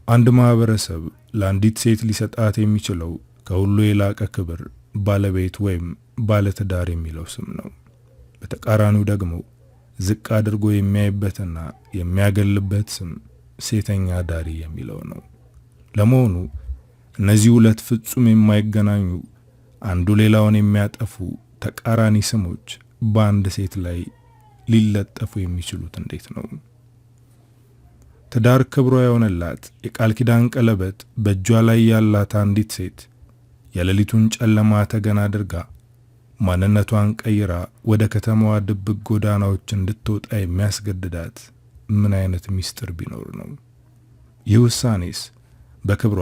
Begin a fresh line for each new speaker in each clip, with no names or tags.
አንድ ማህበረሰብ ለአንዲት ሴት ሊሰጣት የሚችለው ከሁሉ የላቀ ክብር ባለቤት ወይም ባለትዳር የሚለው ስም ነው። በተቃራኒው ደግሞ ዝቅ አድርጎ የሚያይበትና የሚያገልበት ስም ሴተኛ ዳሪ የሚለው ነው። ለመሆኑ እነዚህ ሁለት ፍጹም የማይገናኙ አንዱ ሌላውን የሚያጠፉ ተቃራኒ ስሞች በአንድ ሴት ላይ ሊለጠፉ የሚችሉት እንዴት ነው? ትዳር ክብሯ የሆነላት የቃል ኪዳን ቀለበት በእጇ ላይ ያላት አንዲት ሴት የሌሊቱን ጨለማ ተገን አድርጋ ማንነቷን ቀይራ ወደ ከተማዋ ድብቅ ጎዳናዎች እንድትወጣ የሚያስገድዳት ምን አይነት ሚስጥር ቢኖር ነው? ይህ ውሳኔስ በክብሯ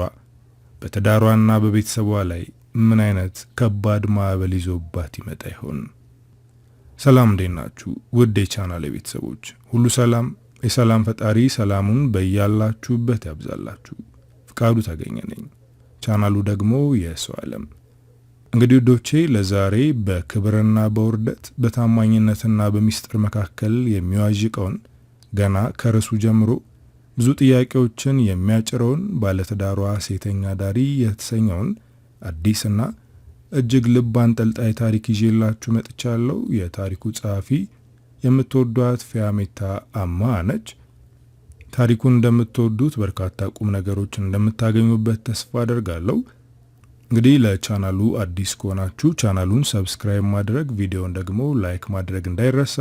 በትዳሯና በቤተሰቧ ላይ ምን አይነት ከባድ ማዕበል ይዞባት ይመጣ ይሆን? ሰላም እንዴት ናችሁ? ውድ የቻናሌ ቤተሰቦች ሁሉ ሰላም። የሰላም ፈጣሪ ሰላሙን በያላችሁበት ያብዛላችሁ። ፍቃዱ ተገኘ ነኝ። ቻናሉ ደግሞ የሰው ዓለም። እንግዲህ ውዶቼ ለዛሬ በክብርና በውርደት በታማኝነትና በሚስጥር መካከል የሚዋዥቀውን ገና ከርሱ ጀምሮ ብዙ ጥያቄዎችን የሚያጭረውን ባለትዳሯ ሴተኛ ዳሪ የተሰኘውን አዲስና እጅግ ልብ አንጠልጣይ ታሪክ ይዤላችሁ መጥቻለሁ። የታሪኩ ጸሐፊ የምትወዷት ፊያሜታ አማሃ ነች። ታሪኩን እንደምትወዱት በርካታ ቁም ነገሮች እንደምታገኙበት ተስፋ አደርጋለሁ። እንግዲህ ለቻናሉ አዲስ ከሆናችሁ ቻናሉን ሰብስክራይብ ማድረግ፣ ቪዲዮውን ደግሞ ላይክ ማድረግ እንዳይረሳ፣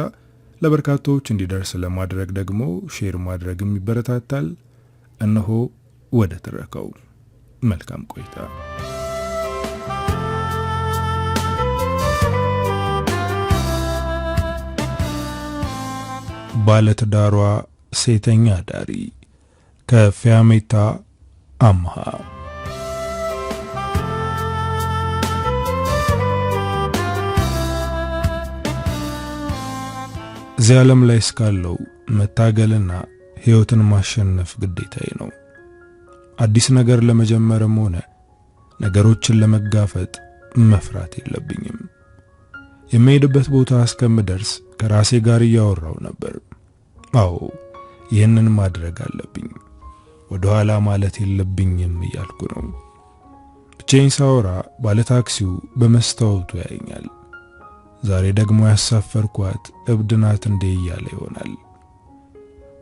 ለበርካታዎች እንዲደርስ ለማድረግ ደግሞ ሼር ማድረግም ይበረታታል። እነሆ ወደ ትረካው። መልካም ቆይታ። ባለትዳሯ ሴተኛ ዳሪ ከፊያሜታ አማሃ። እዚህ ዓለም ላይ እስካለው መታገልና ሕይወትን ማሸነፍ ግዴታዬ ነው። አዲስ ነገር ለመጀመርም ሆነ ነገሮችን ለመጋፈጥ መፍራት የለብኝም። የምሄድበት ቦታ እስከምደርስ ከራሴ ጋር እያወራው ነበር። አዎ ይህንን ማድረግ አለብኝ፣ ወደ ኋላ ማለት የለብኝም እያልኩ ነው። ብቻዬን ሳወራ ባለታክሲው በመስታወቱ ያየኛል። ዛሬ ደግሞ ያሳፈርኳት እብድ ናት እንዴ እያለ ይሆናል።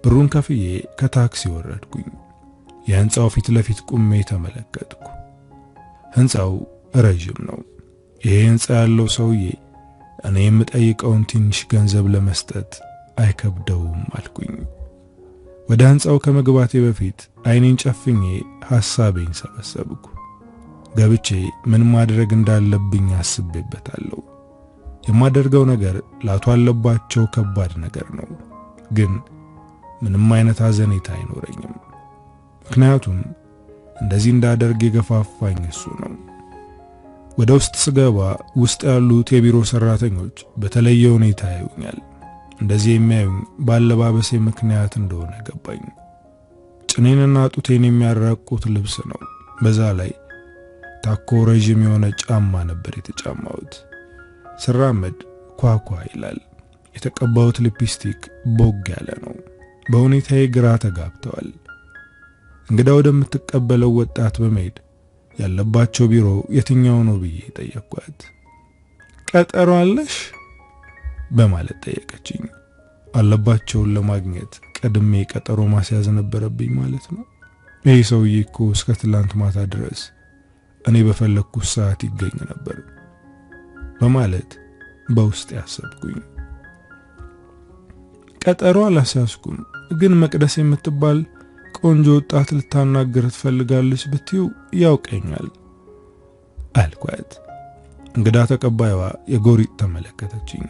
ብሩን ከፍዬ ከታክሲ ወረድኩኝ። የህንጻው ፊት ለፊት ቁሜ ተመለከትኩ። ህንጻው ረጅም ነው። ይሄ ህንጻ ያለው ሰውዬ እኔ የምጠይቀውን ትንሽ ገንዘብ ለመስጠት አይከብደውም አልኩኝ። ወደ ህንጻው ከመግባቴ በፊት አይኔን ጨፍኜ ሐሳቤን ሰበሰብኩ። ገብቼ ምን ማድረግ እንዳለብኝ አስቤበታለሁ። የማደርገው ነገር ላቱ አለባቸው ከባድ ነገር ነው፣ ግን ምንም አይነት አዘኔታ አይኖረኝም። ምክንያቱም እንደዚህ እንዳደርግ የገፋፋኝ እሱ ነው። ወደ ውስጥ ስገባ ውስጥ ያሉት የቢሮ ሰራተኞች በተለየ ሁኔታ ያዩኛል። እንደዚህ የሚያዩኝ ባለባበሴ ምክንያት እንደሆነ ገባኝ። ጭኔንና ጡቴን የሚያራቁት ልብስ ነው። በዛ ላይ ታኮ ረጅም የሆነ ጫማ ነበር የተጫማሁት። ስራመድ ኳኳ ይላል። የተቀባሁት ሊፕስቲክ ቦግ ያለ ነው። በሁኔታዬ ግራ ተጋብተዋል። እንግዳ ወደምትቀበለው ወጣት በመሄድ ያለባቸው ቢሮ የትኛው ነው ብዬ ጠየቅኳት። ቀጠሮ አለሽ በማለት ጠየቀችኝ። አለባቸውን ለማግኘት ቀድሜ ቀጠሮ ማስያዝ ነበረብኝ ማለት ነው። ይሄ ሰውዬ እኮ እስከ ትላንት ማታ ድረስ እኔ በፈለኩት ሰዓት ይገኝ ነበር በማለት በውስጥ ያሰብኩኝ። ቀጠሮ አላስያዝኩም፣ ግን መቅደስ የምትባል ቆንጆ ወጣት ልታናገር ትፈልጋለች ብትዩ ያውቀኛል አልኳት። እንግዳ ተቀባይዋ የጎሪጥ ተመለከተችኝ።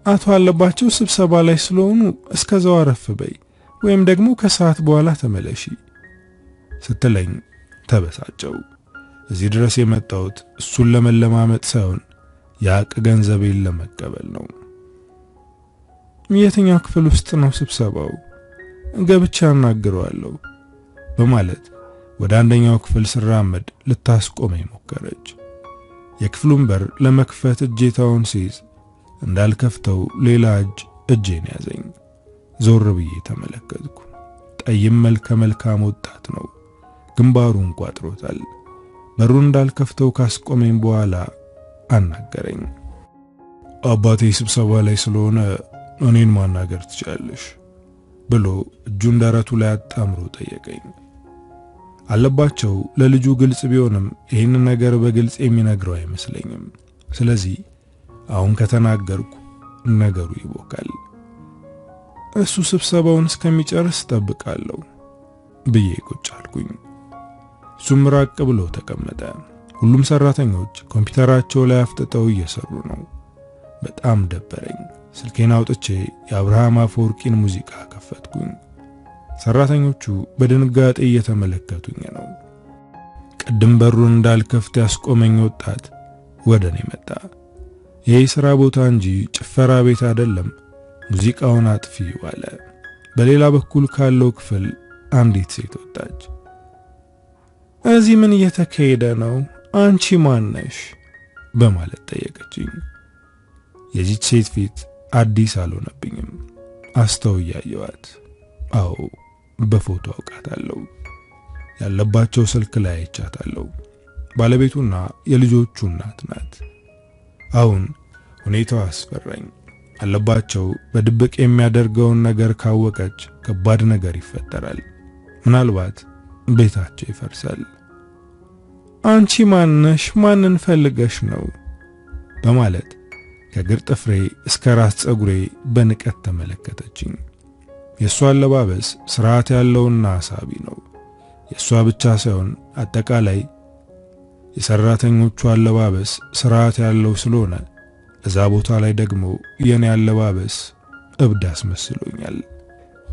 አቶ አለባቸው ስብሰባ ላይ ስለሆኑ እስከዛው አረፍ በይ ወይም ደግሞ ከሰዓት በኋላ ተመለሺ ስትለኝ ተበሳጨው። እዚህ ድረስ የመጣሁት እሱን ለመለማመጥ ሳይሆን ያቅ ገንዘቤን ለመቀበል ነው። የትኛው ክፍል ውስጥ ነው ስብሰባው? ገብቻ አናግረዋለሁ በማለት ወደ አንደኛው ክፍል ስራመድ ልታስቆመኝ ሞከረች። የክፍሉን በር ለመክፈት እጄታውን ሲይዝ እንዳልከፍተው ሌላ እጄን ያዘኝ። ዞር ብዬ ተመለከትኩ። ጠይም መልከ መልካም ወጣት ነው። ግንባሩን ቋጥሮታል። በሩን እንዳልከፍተው ካስቆመኝ በኋላ አናገረኝ። አባቴ ስብሰባ ላይ ስለሆነ እኔን ማናገር ትችላለሽ ብሎ እጁን ደረቱ ላይ አጣምሮ ጠየቀኝ። አለባቸው ለልጁ ግልጽ ቢሆንም ይህን ነገር በግልጽ የሚነግረው አይመስለኝም። ስለዚህ አሁን ከተናገርኩ ነገሩ ይቦካል። እሱ ስብሰባውን እስከሚጨርስ ጠብቃለሁ ብዬ ቁጭ አልኩኝ። እሱም ራቅ ብሎ ተቀመጠ። ሁሉም ሰራተኞች ኮምፒውተራቸው ላይ አፍጥጠው እየሰሩ ነው። በጣም ደበረኝ። ስልኬን አውጥቼ የአብርሃም አፈወርቂን ሙዚቃ ከፈትኩኝ። ሰራተኞቹ በድንጋጤ እየተመለከቱኝ ነው። ቅድም በሩን እንዳልከፍት ያስቆመኝ ወጣት ወደኔ መጣ። ይሄ ስራ ቦታ እንጂ ጭፈራ ቤት አይደለም፣ ሙዚቃውን አጥፊው አለ። በሌላ በኩል ካለው ክፍል አንዲት ሴት ወጣች። እዚህ ምን እየተካሄደ ነው? አንቺ ማን ነሽ? በማለት ጠየቀችኝ። የዚች ሴት ፊት አዲስ አልሆነብኝም። አስተውያየዋት። አዎ በፎቶ አውቃታለሁ። ያለባቸው ስልክ ላይ አይቻታለሁ። ባለቤቱና የልጆቹ እናት ናት። አሁን ሁኔታው አስፈራኝ። አለባቸው በድብቅ የሚያደርገውን ነገር ካወቀች ከባድ ነገር ይፈጠራል። ምናልባት ቤታቸው ይፈርሳል። አንቺ ማንነሽ? ማንን ፈልገሽ ነው? በማለት ከግር ጥፍሬ እስከ ራስ ጸጉሬ በንቀት ተመለከተችኝ። የሷ አለባበስ ስርዓት ያለውና አሳቢ ነው። የሷ ብቻ ሳይሆን አጠቃላይ የሰራተኞቹ አለባበስ ስርዓት ያለው ስለሆነ እዛ ቦታ ላይ ደግሞ የኔ አለባበስ እብድ አስመስሎኛል።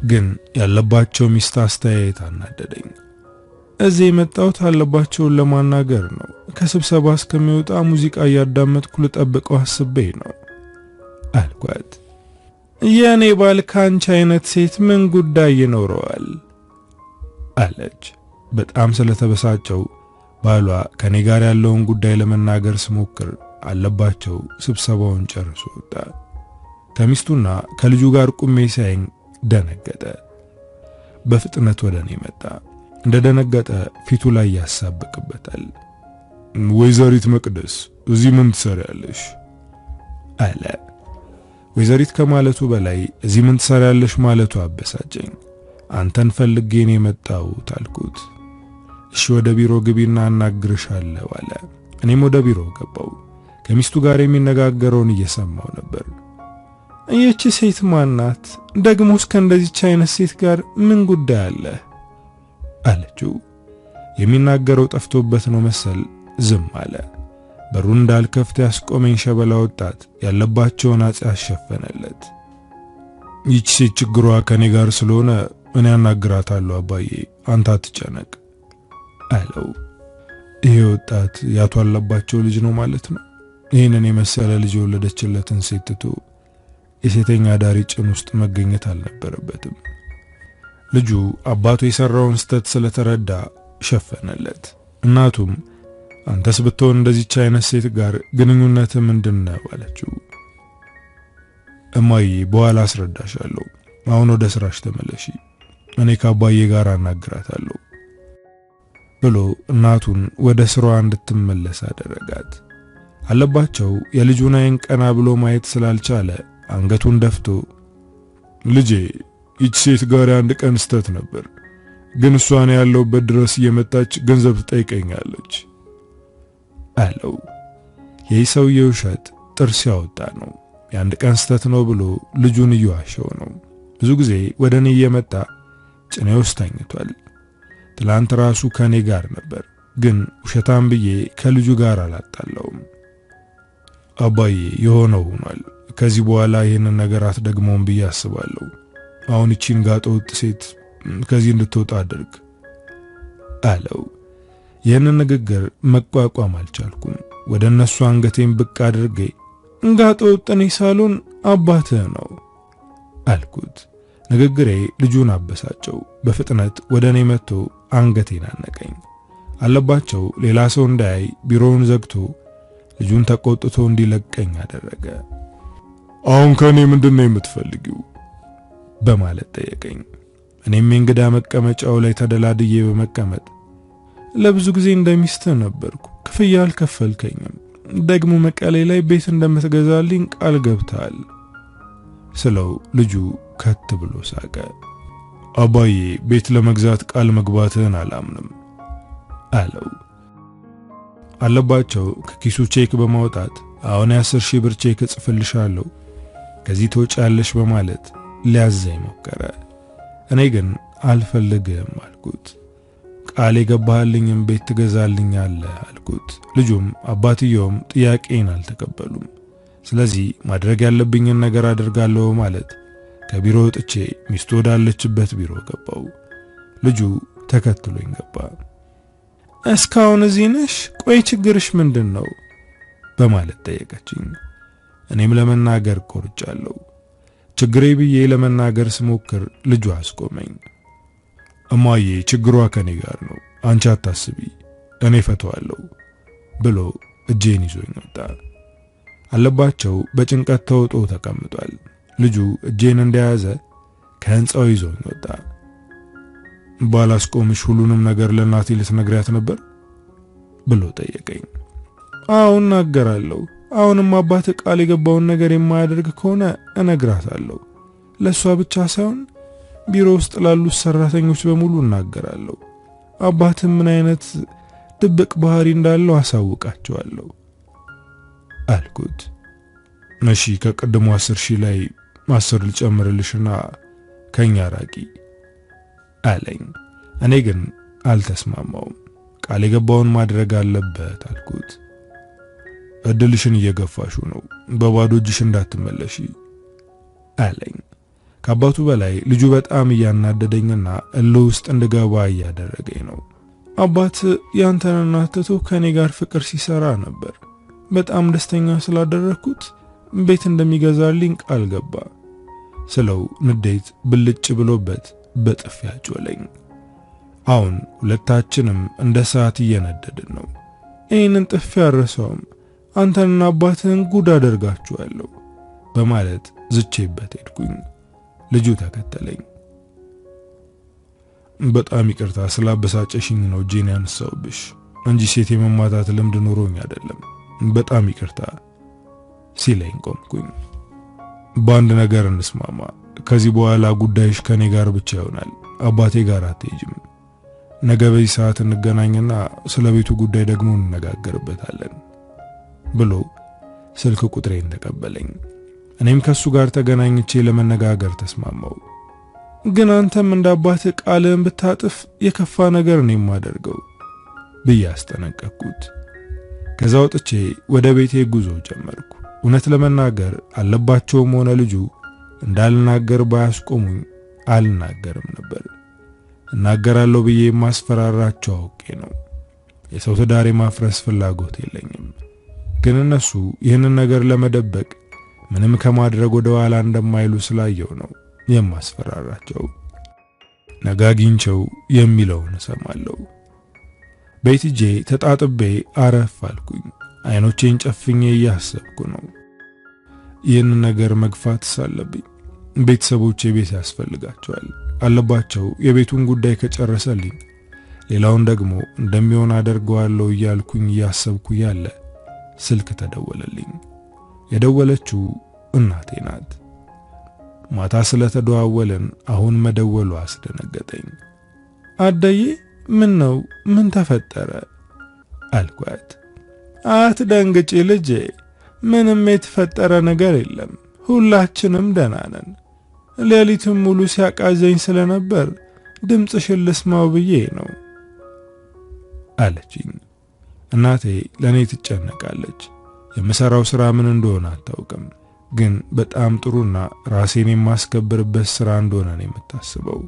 ግን ያለባቸው ሚስት አስተያየት አናደደኝ። እዚህ የመጣሁት አለባቸውን ለማናገር ነው። ከስብሰባ እስከሚወጣ ሙዚቃ እያዳመጥኩ ልጠብቀው አስቤ ነው አልኳት። የኔ ባል ካንቺ አይነት ሴት ምን ጉዳይ ይኖረዋል? አለች። በጣም ስለተበሳጨው ባሏ ከኔ ጋር ያለውን ጉዳይ ለመናገር ስሞክር አለባቸው ስብሰባውን ጨርሶ ወጣ። ከሚስቱና ከልጁ ጋር ቁሜ ሲያየኝ ደነገጠ። በፍጥነት ወደኔ መጣ። እንደደነገጠ ፊቱ ላይ ያሳብቅበታል። ወይዘሪት መቅደስ እዚህ ምን ትሰሪያለሽ? አለ። ወይዘሪት ከማለቱ በላይ እዚህ ምን ትሰሪያለሽ ማለቱ አበሳጨኝ። አንተን ፈልጌ ነው የመጣሁት አልኩት። እሺ ወደ ቢሮ ግቢና አናግርሻለሁ አለ። እኔም ወደ ቢሮ ገባው። ከሚስቱ ጋር የሚነጋገረውን እየሰማው ነበር። እቺ ሴት ማናት? ደግሞስ ከእንደዚች አይነት ሴት ጋር ምን ጉዳይ አለ? አለችው። የሚናገረው ጠፍቶበት ነው መሰል ዝም አለ። በሩን እንዳልከፍት ያስቆመኝ ሸበላ ወጣት ያለባቸውን አጽ ያሸፈነለት። ይቺ ሴት ችግሯ ከኔ ጋር ስለሆነ እኔ አናግራታለሁ አባዬ፣ አንተ አትጨነቅ አለው። ይሄ ወጣት ያቶ አለባቸው ልጅ ነው ማለት ነው። ይህንን የመሰለ ልጅ የወለደችለትን ሴት ትቶ የሴተኛ ዳሪ ጭን ውስጥ መገኘት አልነበረበትም። ልጁ አባቱ የሰራውን ስተት ስለተረዳ ሸፈነለት። እናቱም አንተስ ብትሆን እንደዚህች አይነት ሴት ጋር ግንኙነት ምንድነው አለችው። እማዬ በኋላ አስረዳሻለሁ፣ አሁን ወደ ስራሽ ተመለሺ፣ እኔ ከአባዬ ጋር አናግራታለሁ ብሎ እናቱን ወደ ስራዋ እንድትመለስ አደረጋት። አለባቸው የልጁን አይን ቀና ብሎ ማየት ስላልቻለ አንገቱን ደፍቶ ልጄ ይች ሴት ጋር አንድ ቀን ስተት ነበር፣ ግን እሷን ያለውበት ድረስ እየመጣች ገንዘብ ትጠይቀኛለች አለው። ይህ ሰውዬው ውሸት ጥርስ ያወጣ ነው። የአንድ ቀን ስተት ነው ብሎ ልጁን እየዋሸው ነው። ብዙ ጊዜ ወደኔ እየመጣ ጭኔ ውስጥ ተኝቷል። ትላንት ራሱ ከኔ ጋር ነበር፣ ግን ውሸታም ብዬ ከልጁ ጋር አላጣላውም። አባዬ የሆነው ሆኗል። ከዚህ በኋላ ይህንን ነገር አትደግመውም ብዬ አስባለሁ። አሁን እቺን ጋጠ ወጥ ሴት ከዚህ እንድትወጣ አድርግ አለው። ይህንን ንግግር መቋቋም አልቻልኩም። ወደ እነሱ አንገቴን ብቅ አድርጌ ጋጠ ወጥ ነኝ ሳሎን አባትህ ነው አልኩት። ንግግሬ ልጁን አበሳጨው። በፍጥነት ወደ እኔ መጥቶ አንገቴን አነቀኝ። አለባቸው ሌላ ሰው እንዳያይ ቢሮውን ዘግቶ ልጁን ተቆጥቶ እንዲለቀኝ አደረገ። አሁን ከኔ ምንድነው የምትፈልጊው? በማለት ጠየቀኝ። እኔም እንግዳ መቀመጫው ላይ ተደላድዬ በመቀመጥ ለብዙ ጊዜ እንደሚስት ነበርኩ፣ ክፍያ አልከፈልከኝም፣ ደግሞ መቀሌ ላይ ቤት እንደምትገዛልኝ ቃል ገብተሃል ስለው ልጁ ከት ብሎ ሳቀ። አባዬ ቤት ለመግዛት ቃል መግባትህን አላምንም አለው። አለባቸው ከኪሱ ቼክ በማውጣት አሁን 10,000 ብር ቼክ እጽፍልሻለሁ ከዚህ ትወጪያለሽ በማለት ሊያዘኝ ሞከረ። እኔ ግን አልፈልግም አልኩት። ቃል የገባህልኝም ቤት ትገዛልኛለህ አልኩት። ልጁም አባትየውም ጥያቄን አልተቀበሉም። ስለዚህ ማድረግ ያለብኝን ነገር አድርጋለሁ ማለት ከቢሮ ወጥቼ ሚስቱ ወዳለችበት ቢሮ ገባው። ልጁ ተከትሎኝ ገባ። እስካሁን እዚህ ነሽ? ቆይ ችግርሽ ምንድነው? በማለት ጠየቀችኝ። እኔም ለመናገር ቆርጫለሁ። ችግሬ ብዬ ለመናገር ስሞክር ልጁ አስቆመኝ። እማዬ ችግሯ ከኔ ጋር ነው፣ አንቺ አታስቢ፣ እኔ ፈተዋለሁ ብሎ እጄን ይዞኝ ወጣ። አለባቸው በጭንቀት ተውጦ ተቀምጧል። ልጁ እጄን እንደያዘ ከህንጻው ይዞኝ ወጣ። ባላስቆምሽ ሁሉንም ነገር ለእናቴ ልትነግሪያት ነበር ብሎ ጠየቀኝ። አዎ እናገራለሁ። አሁንም አባት ቃል የገባውን ነገር የማያደርግ ከሆነ እነግራታለሁ። ለሷ ብቻ ሳይሆን ቢሮ ውስጥ ላሉት ሰራተኞች በሙሉ እናገራለሁ። አባትም ምን አይነት ድብቅ ባህሪ እንዳለው አሳውቃቸዋለሁ አልኩት። እሺ ከቀደሙ 10,000 ላይ 10 ልጨምርልሽና ከኛ ራቂ አለኝ። እኔ ግን አልተስማማውም። ቃል የገባውን ማድረግ አለበት አልኩት። እድልሽን እየገፋሹ ነው፣ በባዶ እጅሽ እንዳትመለሺ አለኝ። ከአባቱ በላይ ልጁ በጣም እያናደደኝና እልህ ውስጥ እንድገባ እያደረገኝ ነው። አባት ያንተን እናት ትቶ ከኔ ጋር ፍቅር ሲሰራ ነበር። በጣም ደስተኛ ስላደረኩት ቤት እንደሚገዛልኝ ቃል ገባ ስለው ንዴት ብልጭ ብሎበት በጥፊ አጮለኝ። አሁን ሁለታችንም እንደ ሰዓት እየነደድን ነው። ይህንን ጥፊ አረሳውም፣ አንተንና አባትህን ጉድ አደርጋችኋለሁ በማለት ዝቼበት ሄድኩኝ። ልጁ ተከተለኝ። በጣም ይቅርታ ስላበሳጨሽኝ ነው እጄን ያነሳውብሽ እንጂ ሴት የመማታት ልምድ ኖሮኝ አይደለም፣ በጣም ይቅርታ ሲለኝ ቆምኩኝ። በአንድ ነገር እንስማማ፣ ከዚህ በኋላ ጉዳይሽ ከኔ ጋር ብቻ ይሆናል፣ አባቴ ጋር አትሄጂም። ነገ በዚህ ሰዓት እንገናኝና ስለ ቤቱ ጉዳይ ደግሞ እንነጋገርበታለን ብሎ ስልክ ቁጥሬን ተቀበለኝ። እኔም ከሱ ጋር ተገናኝቼ ለመነጋገር ተስማማው። ግን አንተም እንደ አባትህ ቃልህን ብታጥፍ የከፋ ነገር ነው የማደርገው ብዬ አስጠነቀቅኩት። ከዛ ወጥቼ ወደ ቤቴ ጉዞ ጀመርኩ። እውነት ለመናገር አለባቸውም ሆነ ልጁ እንዳልናገር ባያስቆሙኝ አልናገርም ነበር። እናገራለሁ ብዬ ማስፈራራቸው አውቄ ነው። የሰው ትዳር ማፍረስ ፍላጎት የለኝም። ግን እነሱ ይህንን ነገር ለመደበቅ ምንም ከማድረግ ወደ ኋላ እንደማይሉ ስላየው ነው የማስፈራራቸው። ነጋጊንቸው የሚለውን ሰማለሁ። ቤት ሄጄ ተጣጥቤ አረፍ አልኩኝ። አይኖቼን ጨፍኜ እያሰብኩ ነው። ይህንን ነገር መግፋት ሳለብኝ ቤተሰቦቼ ቤት ያስፈልጋቸዋል። አለባቸው የቤቱን ጉዳይ ከጨረሰልኝ ሌላውን ደግሞ እንደሚሆን አደርገዋለሁ እያልኩኝ እያሰብኩ ያለ ስልክ ተደወለልኝ። የደወለችው እናቴ ናት። ማታ ስለተደዋወልን አሁን መደወሉ አስደነገጠኝ። አዳዬ ምን ነው? ምን ተፈጠረ? አልኳት። አትደንግጪ ልጄ፣ ምንም የተፈጠረ ነገር የለም፣ ሁላችንም ደህና ነን። ሌሊቱን ሙሉ ሲያቃዘኝ ስለነበር ድምፅሽን ልስማው ብዬ ነው አለችኝ። እናቴ ለኔ ትጨነቃለች። የምሰራው ስራ ምን እንደሆነ አታውቅም፣ ግን በጣም ጥሩና ራሴን የማስከብርበት ስራ እንደሆነ ነው የምታስበው።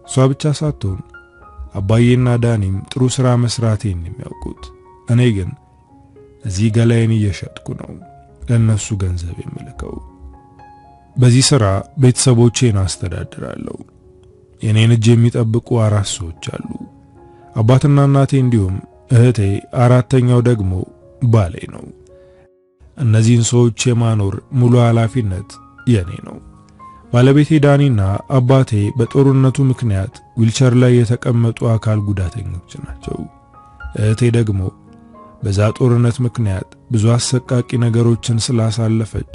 እሷ ብቻ ሳትሆን አባዬና ዳኒም ጥሩ ስራ መስራቴን የሚያውቁት። እኔ ግን እዚህ ገላዬን እየሸጥኩ ነው ለነሱ ገንዘብ የምልከው። በዚህ ስራ ቤተሰቦቼን አስተዳድራለሁ። የኔን እጅ የሚጠብቁ 4 ሰዎች አሉ፣ አባትና እናቴ እንዲሁም እህቴ፣ አራተኛው ደግሞ ባሌ ነው። እነዚህን ሰዎች የማኖር ሙሉ ኃላፊነት የኔ ነው። ባለቤቴ ዳኒና አባቴ በጦርነቱ ምክንያት ዊልቸር ላይ የተቀመጡ አካል ጉዳተኞች ናቸው። እህቴ ደግሞ በዛ ጦርነት ምክንያት ብዙ አሰቃቂ ነገሮችን ስላሳለፈች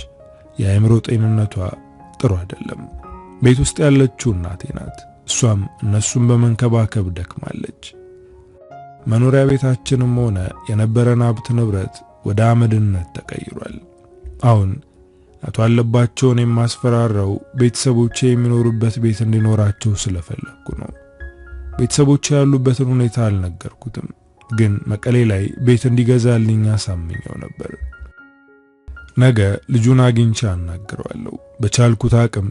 የአእምሮ ጤንነቷ ጥሩ አይደለም። ቤት ውስጥ ያለችው እናቴ ናት። እሷም እነሱን በመንከባከብ ደክማለች። መኖሪያ ቤታችንም ሆነ የነበረን ሀብት ንብረት ወደ አመድነት ተቀይሯል። አሁን አቶ አለባቸውን የማስፈራራው ቤተሰቦቼ የሚኖሩበት ቤት እንዲኖራቸው ስለፈለኩ ነው። ቤተሰቦቼ ያሉበትን ሁኔታ አልነገርኩትም፣ ግን መቀሌ ላይ ቤት እንዲገዛልኝ አሳምኘው ነበር። ነገ ልጁን አግኝቼ አናግረዋለሁ። በቻልኩት አቅም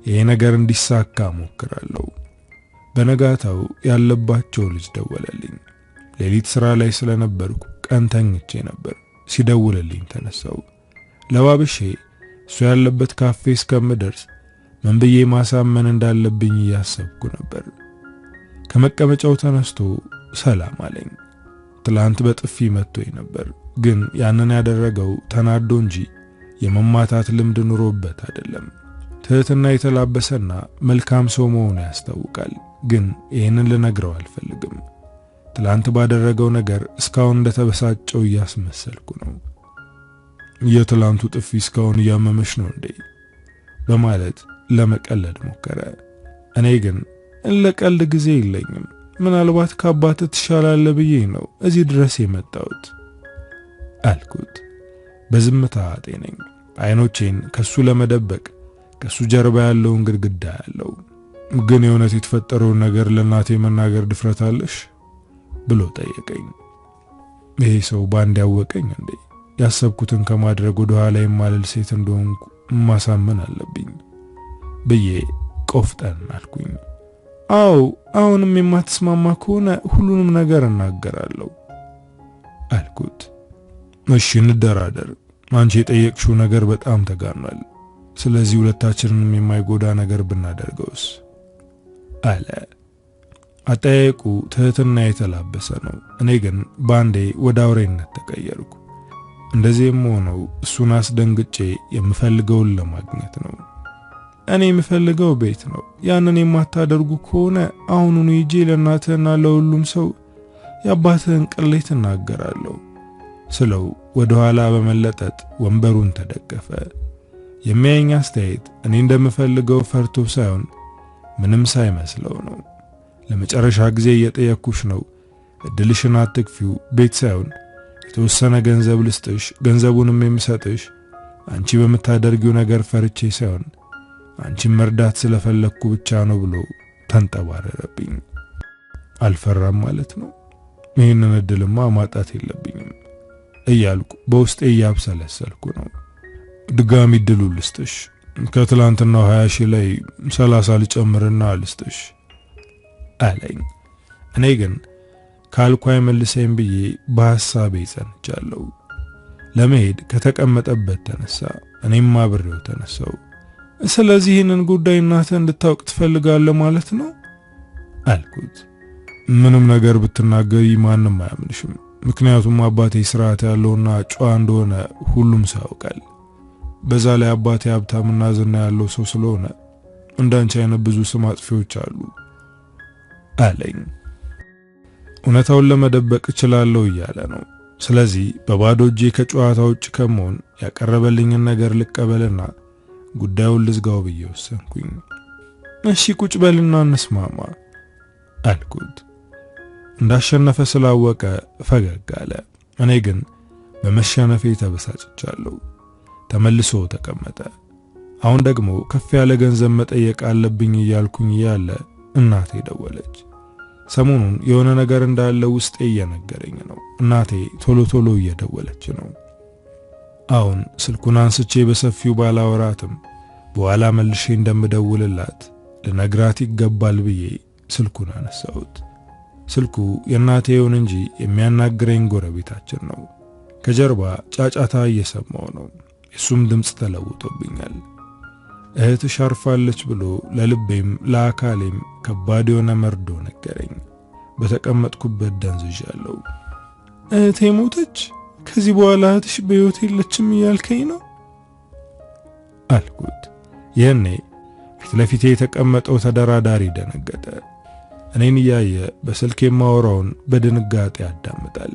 ይሄ ነገር እንዲሳካ ሞክራለሁ። በነጋታው ያለባቸው ልጅ ደወለልኝ። ሌሊት ስራ ላይ ስለነበርኩ ቀን ተኝቼ ነበር። ሲደውልልኝ ተነሳው። ለባብሼ እሱ ያለበት ካፌ እስከምደርስ ምን ብዬ ማሳመን እንዳለብኝ እያሰብኩ ነበር። ከመቀመጫው ተነስቶ ሰላም አለኝ። ትላንት በጥፊ መጥቶኝ ነበር፣ ግን ያንን ያደረገው ተናዶ እንጂ የመማታት ልምድ ኑሮበት አይደለም። ትህትና የተላበሰና መልካም ሰው መሆኑ ያስታውቃል፣ ግን ይህንን ልነግረው አልፈልግም። ትላንት ባደረገው ነገር እስካሁን እንደተበሳጨው እያስመሰልኩ ነው። የትላንቱ ጥፊ እስካሁን እያመመሽ ነው እንዴ? በማለት ለመቀለድ ሞከረ። እኔ ግን ለቀልድ ጊዜ የለኝም፣ ምናልባት ከአባትህ ትሻላለህ ብዬ ነው እዚህ ድረስ የመጣሁት አልኩት። በዝምታ አጤነኝ። አይኖቼን ከሱ ለመደበቅ ከሱ ጀርባ ያለውን ግድግዳ ያለው። ግን የእውነት የተፈጠረውን ነገር ለእናቴ መናገር ድፍረት አለሽ ብሎ ጠየቀኝ። ይሄ ሰው ባንድ ያወቀኝ እንዴ? ያሰብኩትን ከማድረግ ወደ ኋላ የማልል ሴት እንደሆንኩ ማሳመን አለብኝ ብዬ ቆፍጠን አልኩኝ። አው አሁንም የማትስማማ ከሆነ ሁሉንም ነገር እናገራለሁ አልኩት። እሺ እንደራደር። አንቺ የጠየቅሽው ነገር በጣም ተጋኗል። ስለዚህ ሁለታችንንም የማይጎዳ ነገር ብናደርገውስ አለ። አጠያየቁ ትህትና የተላበሰ ነው። እኔ ግን ባንዴ ወደ አውሬነት ተቀየርኩ። እንደዚህም ሆነው እሱን አስደንግጬ የምፈልገውን ለማግኘት ነው። እኔ የምፈልገው ቤት ነው። ያንን የማታደርጉ ከሆነ አሁኑኑ ሂጄ ለእናትህና ለሁሉም ሰው የአባትህን ቅሌት እናገራለሁ ስለው ወደ ኋላ በመለጠጥ ወንበሩን ተደገፈ። የሚያየኝ አስተያየት እኔ እንደምፈልገው ፈርቶ ሳይሆን ምንም ሳይመስለው ነው። ለመጨረሻ ጊዜ እየጠየቅኩሽ ነው፣ እድልሽን አትክፊው። ቤት ሳይሆን የተወሰነ ገንዘብ ልስጥሽ፣ ገንዘቡንም የምሰጥሽ አንቺ በምታደርጊው ነገር ፈርቼ ሳይሆን አንቺን መርዳት ስለፈለኩ ብቻ ነው ብሎ ተንጠባረረብኝ። አልፈራም ማለት ነው? ይህንን እድልማ ማጣት የለብኝም እያልኩ በውስጤ እያብሰለሰልኩ ነው። ድጋሚ እድሉ ልስጥሽ፣ ከትላንትናው 20 ሺህ ላይ 30 ልጨምርና ልስጥሽ አለኝ። እኔ ግን ካልኳ አይመልሰኝ ብዬ በሐሳቤ ጸንቻለሁ። ለመሄድ ከተቀመጠበት ተነሳ። እኔም አብሬው ተነሳው። ስለዚህ ይህንን ጉዳይ እናትህ እንድታውቅ ትፈልጋለህ ማለት ነው አልኩት። ምንም ነገር ብትናገሪ ማንም አያምንሽም። ምክንያቱም አባቴ ስርዓት ያለውና ጨዋ እንደሆነ ሁሉም ሰው ያውቃል። በዛ ላይ አባቴ ሀብታምና ዝና ያለው ሰው ስለሆነ እንዳንቺ አይነት ብዙ ስም አጥፊዎች አሉ አለኝ። እውነታውን ለመደበቅ እችላለሁ እያለ ነው። ስለዚህ በባዶ እጄ ከጨዋታ ውጭ ከመሆን ያቀረበልኝን ነገር ልቀበልና ጉዳዩን ልዝጋው ብዬ ወሰንኩኝ። እሺ ቁጭ በልና እንስማማ አልኩት። እንዳሸነፈ ስላወቀ ፈገግ አለ። እኔ ግን በመሸነፌ ተበሳጭቻለሁ። ተመልሶ ተቀመጠ። አሁን ደግሞ ከፍ ያለ ገንዘብ መጠየቅ አለብኝ እያልኩኝ ያለ እናቴ ደወለች። ሰሞኑን የሆነ ነገር እንዳለ ውስጤ እየነገረኝ ነው። እናቴ ቶሎ ቶሎ እየደወለች ነው። አሁን ስልኩን አንስቼ በሰፊው ባላወራትም በኋላ መልሼ እንደምደውልላት ልነግራት ይገባል ብዬ ስልኩን አነሳሁት። ስልኩ የእናቴ ይሁን እንጂ የሚያናግረኝ ጎረቤታችን ነው። ከጀርባ ጫጫታ እየሰማው ነው። የሱም ድምጽ ተለውጦብኛል። እህትሽ አርፋለች ብሎ ለልቤም ለአካሌም ከባድ የሆነ መርዶ ነገረኝ። በተቀመጥኩበት ደንዝዣለሁ። እህቴ ሞተች? ከዚህ በኋላ እህትሽ በሕይወት የለችም እያልከኝ ነው አልኩት። ይህኔ ፊት ለፊቴ የተቀመጠው ተደራዳሪ ደነገጠ። እኔን እያየ በስልክ የማወራውን በድንጋጤ ያዳምጣል።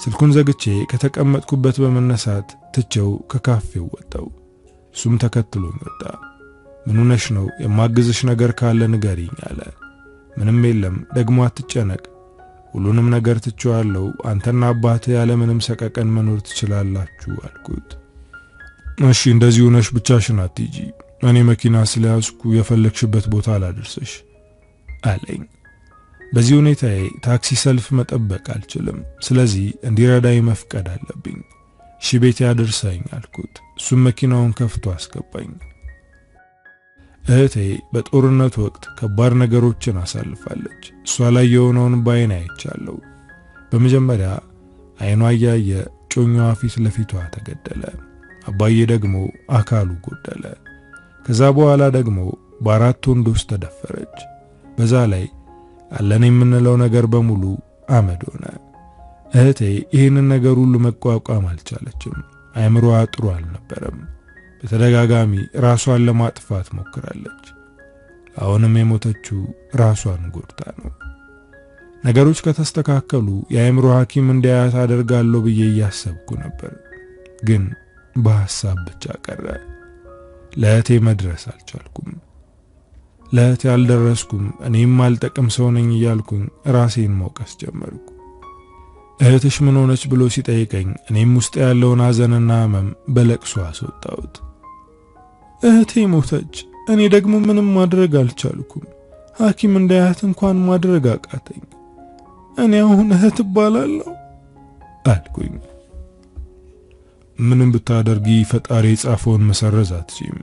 ስልኩን ዘግቼ ከተቀመጥኩበት በመነሳት ትቼው ከካፌው ወጣው። እሱም ተከትሎኝ ወጣ። ምን ሆነሽ ነው? የማግዝሽ ነገር ካለ ንገሪኝ አለ። ምንም የለም፣ ደግሞ አትጨነቅ፣ ሁሉንም ነገር ትቼዋለሁ። አንተና አባትህ ያለ ምንም ሰቀቀን መኖር ትችላላችሁ አልኩት። እሺ፣ እንደዚህ ሆነሽ ብቻሽን አትሂጂ፣ እኔ መኪና ስለያዝኩ የፈለግሽበት ቦታ አላደርስሽ አለኝ። በዚህ ሁኔታዬ ታክሲ ሰልፍ መጠበቅ አልችልም። ስለዚህ እንዲረዳኝ መፍቀድ አለብኝ። እሺ ቤት ያደርሰኝ አልኩት። እሱም መኪናውን ከፍቶ አስገባኝ። እህቴ በጦርነት ወቅት ከባድ ነገሮችን አሳልፋለች። እሷ ላይ የሆነውን ባይን አይቻለሁ። በመጀመሪያ አይኗ እያየ ጮኛዋ ፊት ለፊቷ ተገደለ። አባዬ ደግሞ አካሉ ጎደለ። ከዛ በኋላ ደግሞ በአራት ወንዶች ተደፈረች። በዛ ላይ አለን የምንለው ነገር በሙሉ አመድ ሆነ። እህቴ ይህንን ነገር ሁሉ መቋቋም አልቻለችም። አእምሮዋ ጥሩ አልነበረም። በተደጋጋሚ ራሷን ለማጥፋት ሞክራለች። አሁንም የሞተችው ራሷን ጎድታ ነው። ነገሮች ከተስተካከሉ የአእምሮ ሐኪም እንዲያያት አደርጋለሁ ብዬ እያሰብኩ ነበር። ግን በሐሳብ ብቻ ቀረ። ለእህቴ መድረስ አልቻልኩም። ለእህቴ አልደረስኩም፣ እኔም አልጠቅም ሰው ነኝ እያልኩኝ ራሴን መውቀስ ጀመርኩ። እህትሽ ምን ሆነች ብሎ ሲጠይቀኝ እኔም ውስጥ ያለውን ሐዘንና ሕመም በለቅሶ አስወጣሁት። እህቴ ሞተች፣ እኔ ደግሞ ምንም ማድረግ አልቻልኩም። ሐኪም እንዳያት እንኳን ማድረግ አቃተኝ። እኔ አሁን እህት እባላለሁ አልኩኝ። ምንም ብታደርጊ ፈጣሪ የጻፈውን መሰረዝ አትችይም።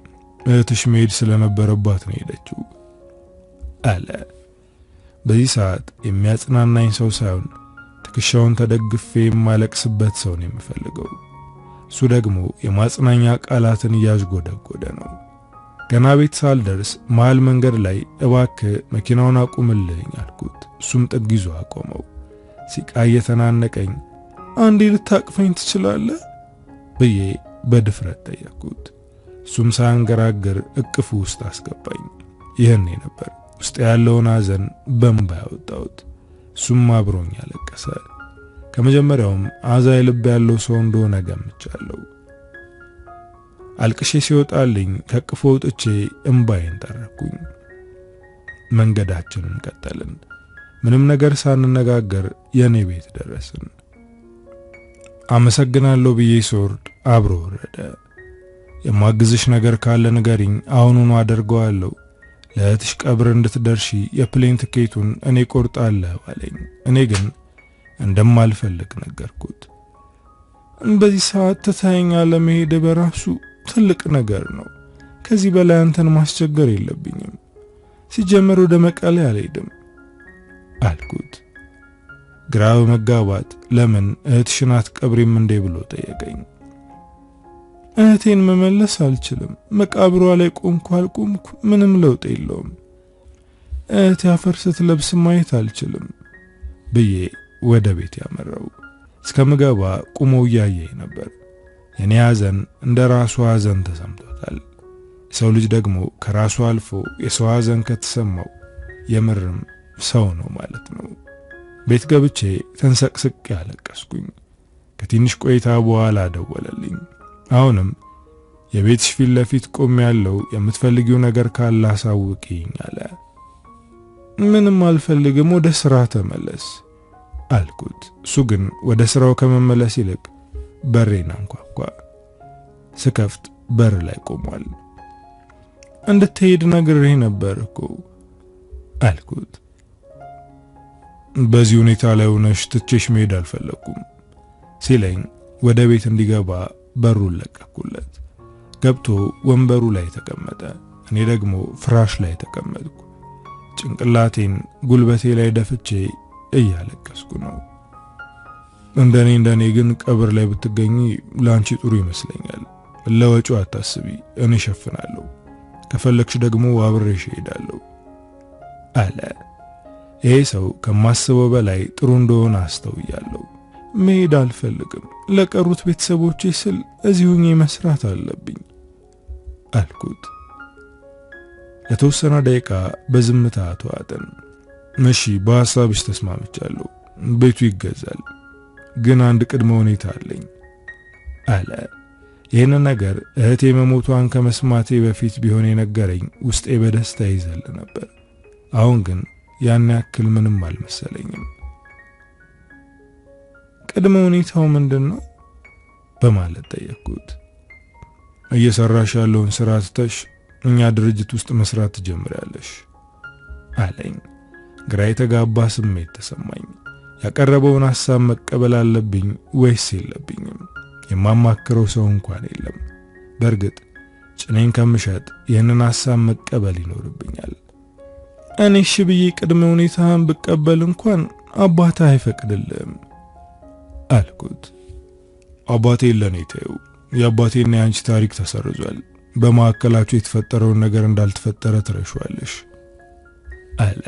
እህትሽ መሄድ ስለነበረባት ነው ሄደችው አለ። በዚህ ሰዓት የሚያጽናናኝ ሰው ሳይሆን ትከሻውን ተደግፌ የማለቅስበት ሰው ነው የምፈልገው። እሱ ደግሞ የማጽናኛ ቃላትን እያዥጎደጎደ ነው። ገና ቤት ሳልደርስ መሃል መንገድ ላይ እባክህ መኪናውን አቁምልኝ አልኩት። እሱም ጥግ ይዞ አቆመው። ሲቃ እየተናነቀኝ አንዴ ልታቅፈኝ ትችላለህ ብዬ በድፍረት ጠየቅኩት። እሱም ሳያንገራግር እቅፉ ውስጥ አስገባኝ። ይህኔ ነበር ውስጥ ያለውን ሐዘን በእንባ ያወጣሁት። እሱም አብሮኝ ያለቀሰ። ከመጀመሪያውም አዛኝ ልብ ያለው ሰው እንደሆነ ገምቻለሁ። አልቅሼ ሲወጣልኝ ከቅፎ ወጥቼ እንባዬን ጠረኩኝ። መንገዳችንን ቀጠልን። ምንም ነገር ሳንነጋገር የኔ ቤት ደረስን። አመሰግናለሁ ብዬ ስወርድ አብሮ ወረደ። የማግዝሽ ነገር ካለ ንገሪኝ፣ አሁኑኑ አደርገዋለሁ። ለእህትሽ ቀብር እንድትደርሺ የፕሌን ትኬቱን እኔ ቆርጣለሁ አለኝ። እኔ ግን እንደማልፈልግ ነገርኩት። በዚህ ሰዓት ትተኸኝ ለመሄድ በራሱ ትልቅ ነገር ነው። ከዚህ በላይ አንተን ማስቸገር የለብኝም። ሲጀመር ወደ መቀሌ አልሄድም አልኩት። ግራ በመጋባት ለምን እህትሽን አትቀብሪም እንዴ ብሎ ጠየቀኝ። እህቴን መመለስ አልችልም። መቃብሯ ላይ ቆምኩ አልቆምኩ ምንም ለውጥ የለውም። እህቴ አፈር ስትለብስ ማየት አልችልም ብዬ ወደ ቤት ያመራው። እስከምገባ ቁሞ እያየኝ ነበር። የኔ ሐዘን እንደ ራሱ ሐዘን ተሰምቶታል። ሰው ልጅ ደግሞ ከራሱ አልፎ የሰው ሐዘን ከተሰማው የምርም ሰው ነው ማለት ነው። ቤት ገብቼ ተንሰቅስቅ ያለቀስኩኝ። ከትንሽ ቆይታ በኋላ ደወለልኝ። አሁንም የቤትሽ ፊት ለፊት ቆም ያለው የምትፈልጊው ነገር ካለ አሳውቂኝ አለ። ምንም አልፈልግም፣ ወደ ስራ ተመለስ አልኩት። እሱ ግን ወደ ስራው ከመመለስ ይልቅ በሬን አንኳኳ። ስከፍት በር ላይ ቆሟል። እንድትሄድ ነግሬህ ነበር እኮ አልኩት። በዚህ ሁኔታ ላይ ሆነሽ ትቼሽ መሄድ አልፈለኩም ሲለኝ ወደ ቤት እንዲገባ በሩን ለቀኩለት። ገብቶ ወንበሩ ላይ ተቀመጠ። እኔ ደግሞ ፍራሽ ላይ ተቀመጥኩ። ጭንቅላቴን ጉልበቴ ላይ ደፍቼ እያለቀስኩ ነው። እንደኔ ግን ቀብር ላይ ብትገኚ ላንቺ ጥሩ ይመስለኛል። ለወጪው አታስቢ፣ እኔ ሸፍናለሁ። ከፈለክሽ ደግሞ አብሬሽ እሄዳለሁ አለ። ይሄ ሰው ከማስበው በላይ ጥሩ እንደሆነ አስተውያለሁ። መሄድ አልፈልግም፣ ለቀሩት ቤተሰቦቼ ስል እዚሁ ሆኜ መስራት አለብኝ አልኩት። ለተወሰነ ደቂቃ በዝምታ ተዋጥን። እሺ በሐሳብሽ ተስማምቻለሁ፣ ቤቱ ይገዛል፣ ግን አንድ ቅድመ ሁኔታ አለኝ አለ። ይህንን ነገር እህቴ መሞቷን ከመስማቴ በፊት ቢሆን የነገረኝ ውስጤ በደስታ ይዘል ነበር። አሁን ግን ያን ያክል ምንም አልመሰለኝም። ቅድመ ሁኔታው ምንድነው በማለት ጠየቅኩት። እየሰራሽ ያለውን ስራ ትተሽ እኛ ድርጅት ውስጥ መስራት ትጀምሪያለሽ አለኝ። ግራ የተጋባ ስሜት ተሰማኝ። ያቀረበውን ሐሳብ መቀበል አለብኝ ወይስ የለብኝም? የማማክረው ሰው እንኳን የለም። በእርግጥ ጭኔን ከምሸጥ ይህንን ሐሳብ መቀበል ይኖርብኛል። እኔ እሺ ብዬ ቅድመ ሁኔታን ብቀበል እንኳን አባቴ አይፈቅድልም አልኩት። አባቴ ለኔ ተይው፣ የአባቴና የአንቺ ታሪክ ተሰርዟል። በማዕከላችሁ የተፈጠረውን ነገር እንዳልተፈጠረ ትረሻለሽ አለ።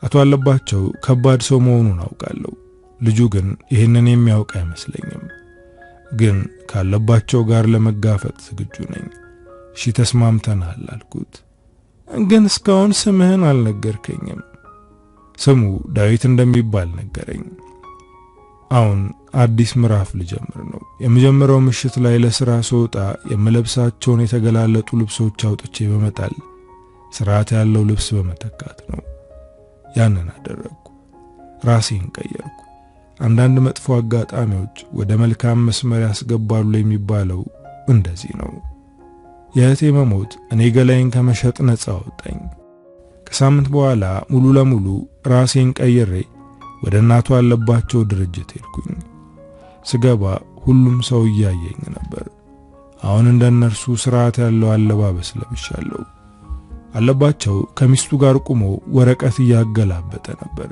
አቶ አለባቸው ከባድ ሰው መሆኑን አውቃለሁ። ልጁ ግን ይህንን የሚያውቅ አይመስለኝም። ግን ካለባቸው ጋር ለመጋፈጥ ዝግጁ ነኝ። እሺ ተስማምተናል አልኩት። ግን እስካሁን ስምህን አልነገርከኝም። ስሙ ዳዊት እንደሚባል ነገረኝ። አሁን አዲስ ምዕራፍ ልጀምር ነው። የመጀመሪያው ምሽት ላይ ለሥራ ስወጣ የምለብሳቸውን የተገላለጡ ልብሶች አውጥቼ በመጣል ስርዓት ያለው ልብስ በመተካት ነው። ያንን አደረግኩ። ራሴን ቀየርኩ። አንዳንድ መጥፎ አጋጣሚዎች ወደ መልካም መስመር ያስገባሉ የሚባለው እንደዚህ ነው። የእህቴ መሞት እኔ ገላይን ከመሸጥ ነፃ አወጣኝ። ከሳምንት በኋላ ሙሉ ለሙሉ ራሴን ቀይሬ ወደ እናቱ አለባቸው ድርጅት ሄድኩኝ። ስገባ ሁሉም ሰው እያየኝ ነበር። አሁን እንደነርሱ ስርዓት ያለው አለባበስ ለብሻለሁ። አለባቸው ከሚስቱ ጋር ቆሞ ወረቀት እያገላበጠ ነበር።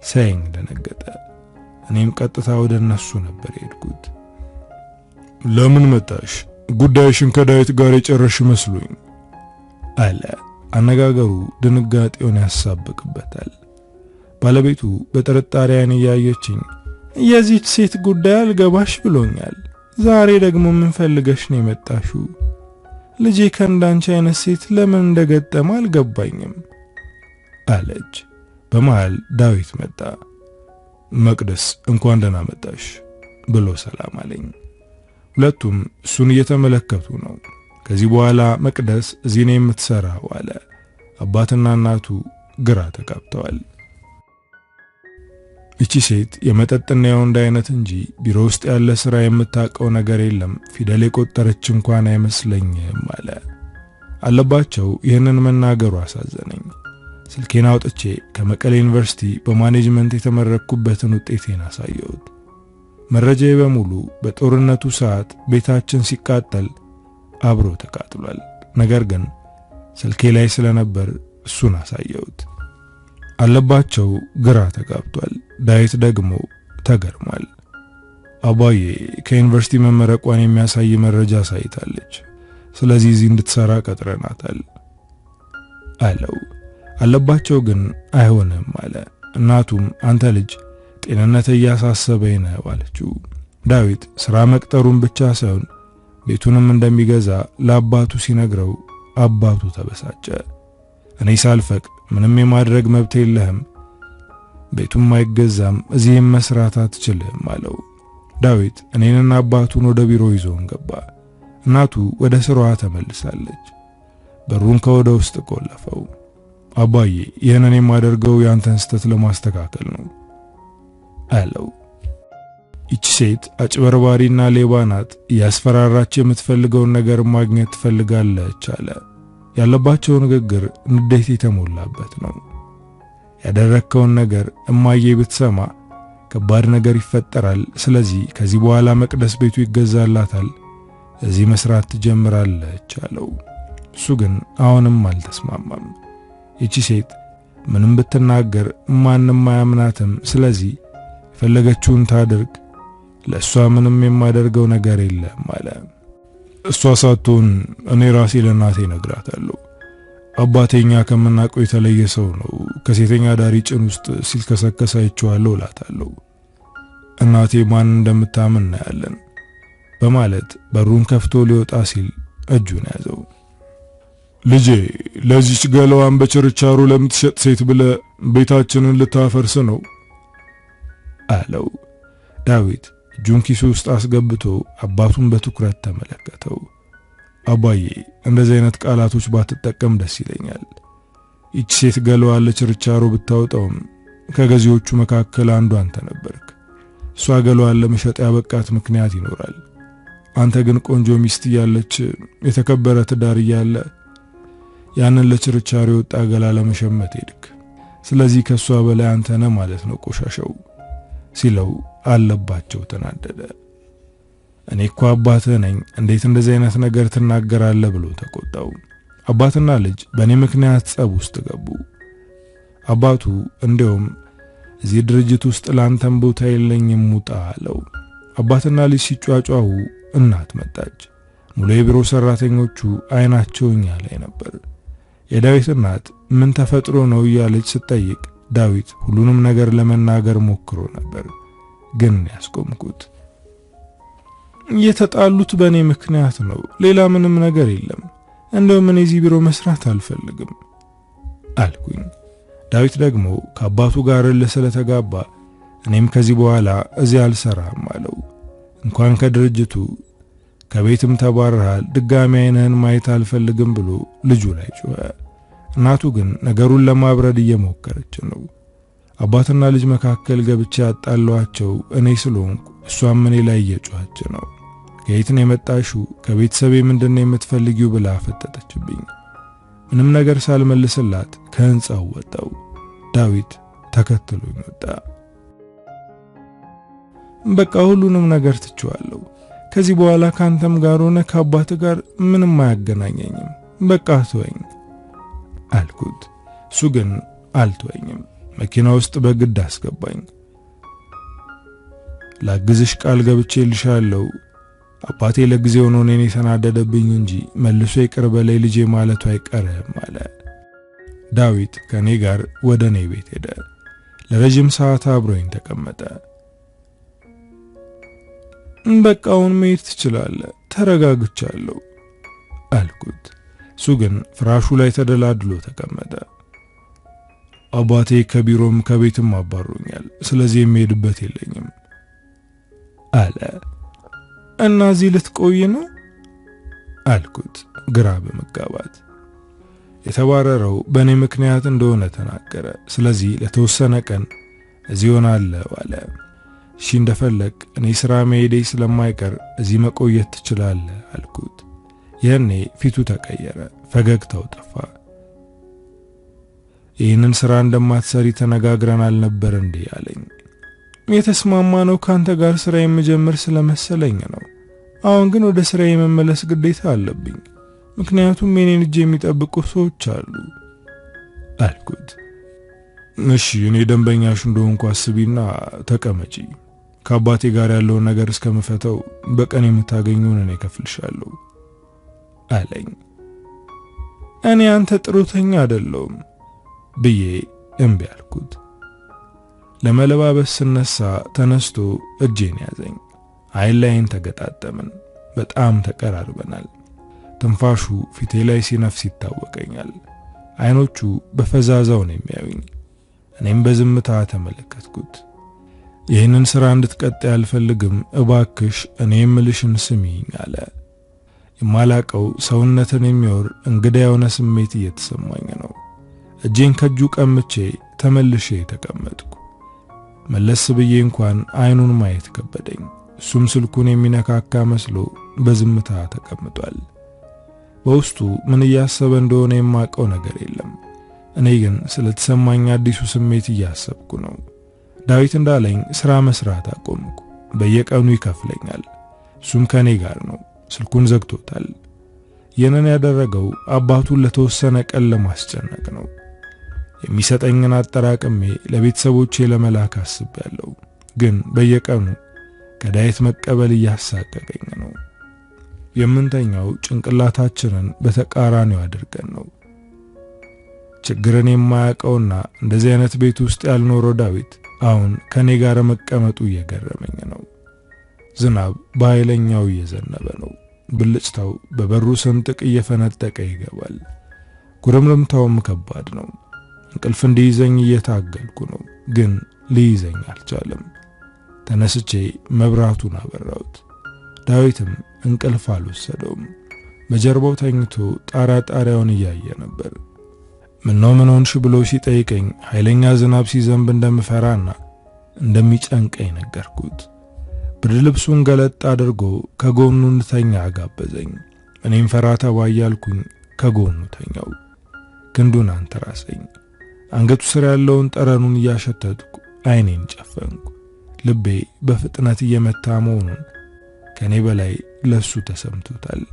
ሳይኝ ደነገጠ። እኔም ቀጥታ ወደ እነሱ ነበር ሄድኩት። ለምን መጣሽ? ጉዳይሽን ከዳዊት ጋር የጨረሽ መስሎኝ አለ። አነጋገሩ ድንጋጤውን ያሳብቅበታል። ባለቤቱ በጥርጣሬ አይን ያየችኝ፣ የዚህች ሴት ጉዳይ አልገባሽ ብሎኛል። ዛሬ ደግሞ ምን ፈልገሽ ነው የመጣሽው? ልጄ ከእንዳንቺ አይነት ሴት ለምን እንደገጠመ አልገባኝም አለች። በመሃል ዳዊት መጣ። መቅደስ እንኳን ደህና መጣሽ ብሎ ሰላም አለኝ። ሁለቱም እሱን እየተመለከቱ ነው። ከዚህ በኋላ መቅደስ እዚህ ነው የምትሰራው አለ። አባትና እናቱ ግራ ተጋብተዋል። እቺ ሴት የመጠጥና የወንድ አይነት እንጂ ቢሮ ውስጥ ያለ ስራ የምታውቀው ነገር የለም፣ ፊደል የቆጠረች እንኳን አይመስለኝም አለ። አለባቸው ይህንን መናገሩ አሳዘነኝ። ስልኬን አውጥቼ ከመቀሌ ዩኒቨርሲቲ በማኔጅመንት የተመረቅኩበትን ውጤቴን አሳየሁት። መረጃዬ በሙሉ በጦርነቱ ሰዓት ቤታችን ሲቃጠል አብሮ ተቃጥሏል። ነገር ግን ስልኬ ላይ ስለነበር እሱን አሳየሁት። አለባቸው ግራ ተጋብቷል። ዳዊት ደግሞ ተገርሟል። አባዬ ከዩኒቨርሲቲ መመረቋን የሚያሳይ መረጃ ሳይታለች፣ ስለዚህ እዚህ እንድትሰራ ቀጥረናታል አለው። አለባቸው ግን አይሆንም አለ። እናቱም አንተ ልጅ ጤንነት እያሳሰበኝ ነው አለችው። ዳዊት ስራ መቅጠሩን ብቻ ሳይሆን ቤቱንም እንደሚገዛ ለአባቱ ሲነግረው አባቱ ተበሳጨ። እኔ ሳልፈቅድ ምንም የማድረግ መብት የለህም፣ ቤቱም አይገዛም፣ እዚህም መስራት አትችልም አለው። ዳዊት እኔንና አባቱን ወደ ቢሮ ይዞን ገባ። እናቱ ወደ ስራዋ ተመልሳለች። በሩን ከወደ ውስጥ ቆለፈው። አባዬ ይህንን የማደርገው ያንተን ስተት ለማስተካከል ነው አለው። ይቺ ሴት አጭበርባሪና ሌባ ናት፣ ያስፈራራች የምትፈልገውን ነገር ማግኘት ትፈልጋለች አለ። ያለባቸው ንግግር ንዴት የተሞላበት ነው። ያደረከውን ነገር እማዬ ብትሰማ ከባድ ነገር ይፈጠራል። ስለዚህ ከዚህ በኋላ መቅደስ ቤቱ ይገዛላታል፣ እዚህ መስራት ትጀምራለች አለው። እሱ ግን አሁንም አልተስማማም። ይቺ ሴት ምንም ብትናገር ማንም አያምናትም። ስለዚህ የፈለገችውን ታድርግ፣ ለሷ ምንም የማደርገው ነገር የለም አለ። እሷ ሳትሆን እኔ ራሴ ለናቴ ነግራታለሁ። አባቴኛ ከምናውቀው የተለየ ሰው ነው፣ ከሴተኛ ዳሪ ጭን ውስጥ ሲልከሰከስ አይቼዋለሁ እላታለሁ። እናቴ ማን እንደምታምን እናያለን በማለት በሩን ከፍቶ ሊወጣ ሲል እጁን ያዘው። ልጄ ለዚች ገለዋን በችርቻሮ ለምትሸጥ ሴት ብለ ቤታችንን ልታፈርስ ነው አለው። ዳዊት እጁን ኪሱ ውስጥ አስገብቶ አባቱን በትኩረት ተመለከተው። አባዬ እንደዚህ አይነት ቃላቶች ባትጠቀም ደስ ይለኛል። ይህች ሴት ገለዋን ለችርቻሮ ብታወጣውም ከገዢዎቹ መካከል አንዱ አንተ ነበርክ። እሷ ገለዋን ለመሸጥ ያበቃት ምክንያት ይኖራል። አንተ ግን ቆንጆ ሚስት ያለች የተከበረ ትዳር ያለ ያንን ለችርቻሮ ወጣ ገላ ለመሸመት ሄድክ። ስለዚህ ከሷ በላይ አንተ ነህ ማለት ነው ቆሻሻው ሲለው አለባቸው ተናደደ። እኔ እኮ አባትህ ነኝ፣ እንዴት እንደዚህ አይነት ነገር ትናገራለህ ብሎ ተቆጣው። አባትና ልጅ በእኔ ምክንያት ጸብ ውስጥ ገቡ። አባቱ እንደውም እዚህ ድርጅት ውስጥ ላንተም ቦታ የለኝም ውጣ አለው። አባትና ልጅ ሲጫጫው እናት መጣች። ሙሉ የቢሮ ሰራተኞቹ አይናቸው እኛ ላይ ነበር። የዳዊት እናት ምን ተፈጥሮ ነው እያለች ስትጠይቅ ዳዊት ሁሉንም ነገር ለመናገር ሞክሮ ነበር፣ ግን ያስቆምኩት። የተጣሉት በእኔ ምክንያት ነው፣ ሌላ ምንም ነገር የለም። እንደውም እኔ እዚህ ቢሮ መስራት አልፈልግም አልኩኝ። ዳዊት ደግሞ ከአባቱ ጋር ስለተጋባ እኔም ከዚህ በኋላ እዚህ አልሰራም አለው። እንኳን ከድርጅቱ ከቤትም ተባረሃል፣ ድጋሚ አይነህን ማየት አልፈልግም ብሎ ልጁ ላይ ጮኸ። እናቱ ግን ነገሩን ለማብረድ እየሞከረች ነው። አባትና ልጅ መካከል ገብቼ ያጣላቸው እኔ ስለሆንኩ እሷም እኔ ላይ እየጮኸች ነው። ከየት ነው የመጣሽው? ከቤተሰቤ ምንድነው የምትፈልጊው? ብላ ፈጠጠችብኝ። ምንም ነገር ሳልመልስላት ከህንጻው ወጣው። ዳዊት ተከትሎኝ ወጣ። በቃ ሁሉንም ነገር ትቼዋለሁ። ከዚህ በኋላ ካንተም ጋር ሆነ ከአባት ጋር ምንም አያገናኘኝም። በቃ ተወኝ አልኩት። እሱ ግን አልተወኝም። መኪና ውስጥ በግድ አስገባኝ። ላግዝሽ ቃል ገብቼልሻለሁ። አባቴ ለጊዜው ነው እኔን የተናደደብኝ እንጂ መልሶ ይቅር በለኝ ልጄ ማለቱ አይቀርም አለ። ዳዊት ከኔ ጋር ወደ እኔ ቤት ሄደ። ለረጅም ሰዓት አብሮኝ ተቀመጠ። በቃ አሁን መሄድ ትችላለህ፣ ተረጋግቻለሁ አልኩት። እሱ ግን ፍራሹ ላይ ተደላድሎ ተቀመጠ። አባቴ ከቢሮም ከቤትም አባሮኛል፣ ስለዚህ የሚሄድበት የለኝም አለ። እና እዚህ ልትቆይ ነው አልኩት ግራ በመጋባት። የተባረረው በእኔ ምክንያት እንደሆነ ተናገረ። ስለዚህ ለተወሰነ ቀን እዚህ ሆናለሁ አለ። እሺ እንደፈለግ፣ እኔ ስራ መሄዴ ስለማይቀር እዚህ መቆየት ትችላለህ አልኩት። ይህኔ ፊቱ ተቀየረ፣ ፈገግታው ጠፋ። ይህንን ስራ እንደማትሰሪ ተነጋግረን አልነበር እንዴ አለኝ። የተስማማ ነው ካንተ ጋር ስራ የምጀምር ስለመሰለኝ ነው። አሁን ግን ወደ ስራ የመመለስ ግዴታ አለብኝ፣ ምክንያቱም የኔን እጅ የሚጠብቁ ሰዎች አሉ አልኩት። እሺ እኔ ደንበኛሽ እንደሆንኩ አስቢና ተቀመጪ። ከአባቴ ጋር ያለውን ነገር እስከምፈተው በቀን የምታገኙን እኔ ከፍልሻለሁ አለኝ። እኔ አንተ ጥሩተኛ አይደለሁም ብዬ እምቢ አልኩት። ለመለባበስ ስነሳ ተነስቶ እጄን ያዘኝ። አይን ላይን ተገጣጠምን። በጣም ተቀራርበናል። ትንፋሹ ፊቴ ላይ ሲነፍስ ይታወቀኛል። አይኖቹ በፈዛዛው ነው የሚያዩኝ። እኔም በዝምታ ተመለከትኩት። ይህንን ስራ እንድትቀጥይ አልፈልግም፣ እባክሽ እኔ የምልሽን ስሚኝ አለ። የማላቀው ሰውነትን የሚወር እንግዳ የሆነ ስሜት እየተሰማኝ ነው። እጄን ከጁ ቀምቼ ተመልሼ ተቀመጥኩ። መለስ ብዬ እንኳን አይኑን ማየት ከበደኝ። እሱም ስልኩን የሚነካካ መስሎ በዝምታ ተቀምጧል። በውስጡ ምን እያሰበ እንደሆነ የማቀው ነገር የለም። እኔ ግን ስለተሰማኝ አዲሱ ስሜት እያሰብኩ ነው። ዳዊት እንዳለኝ ስራ መስራት አቆምኩ። በየቀኑ ይከፍለኛል። እሱም ከኔ ጋር ነው። ስልኩን ዘግቶታል። ይህንን ያደረገው አባቱን ለተወሰነ ቀን ለማስጨነቅ ነው። የሚሰጠኝን አጠራቅሜ ለቤተሰቦቼ ለመላክ አስቤያለሁ። ግን በየቀኑ ከዳዊት መቀበል እያሳቀቀኝ ነው። የምንተኛው ጭንቅላታችንን በተቃራኒው አድርገን ነው። ችግርን የማያውቀውና እንደዚህ አይነት ቤት ውስጥ ያልኖረው ዳዊት አሁን ከኔ ጋር መቀመጡ እየገረመኝ ነው። ዝናብ በኃይለኛው እየዘነበ ነው። ብልጭታው በበሩ ስንጥቅ እየፈነጠቀ ይገባል። ጉርምርምታውም ከባድ ነው። እንቅልፍ እንዲይዘኝ እየታገልኩ ነው፣ ግን ሊይዘኝ አልቻለም። ተነስቼ መብራቱን አበራሁት። ዳዊትም እንቅልፍ አልወሰደውም። በጀርባው ተኝቶ ጣሪያውን እያየ ነበር። ምን ሆንሽ ብሎ ሲጠይቀኝ ኃይለኛ ዝናብ ሲዘንብ እንደምፈራና እንደሚጨንቀኝ ነገርኩት። ብርድ ልብሱን ገለጥ አድርጎ ከጎኑ እንተኛ ጋበዘኝ። እኔም ፈራ ተባ እያልኩኝ ከጎኑ ተኛው። ክንዱን አንተራሰኝ። አንገቱ ስር ያለውን ጠረኑን እያሸተትኩ አይኔን ጨፈንኩ። ልቤ በፍጥነት እየመታ መሆኑን ከኔ በላይ ለሱ ተሰምቶታል።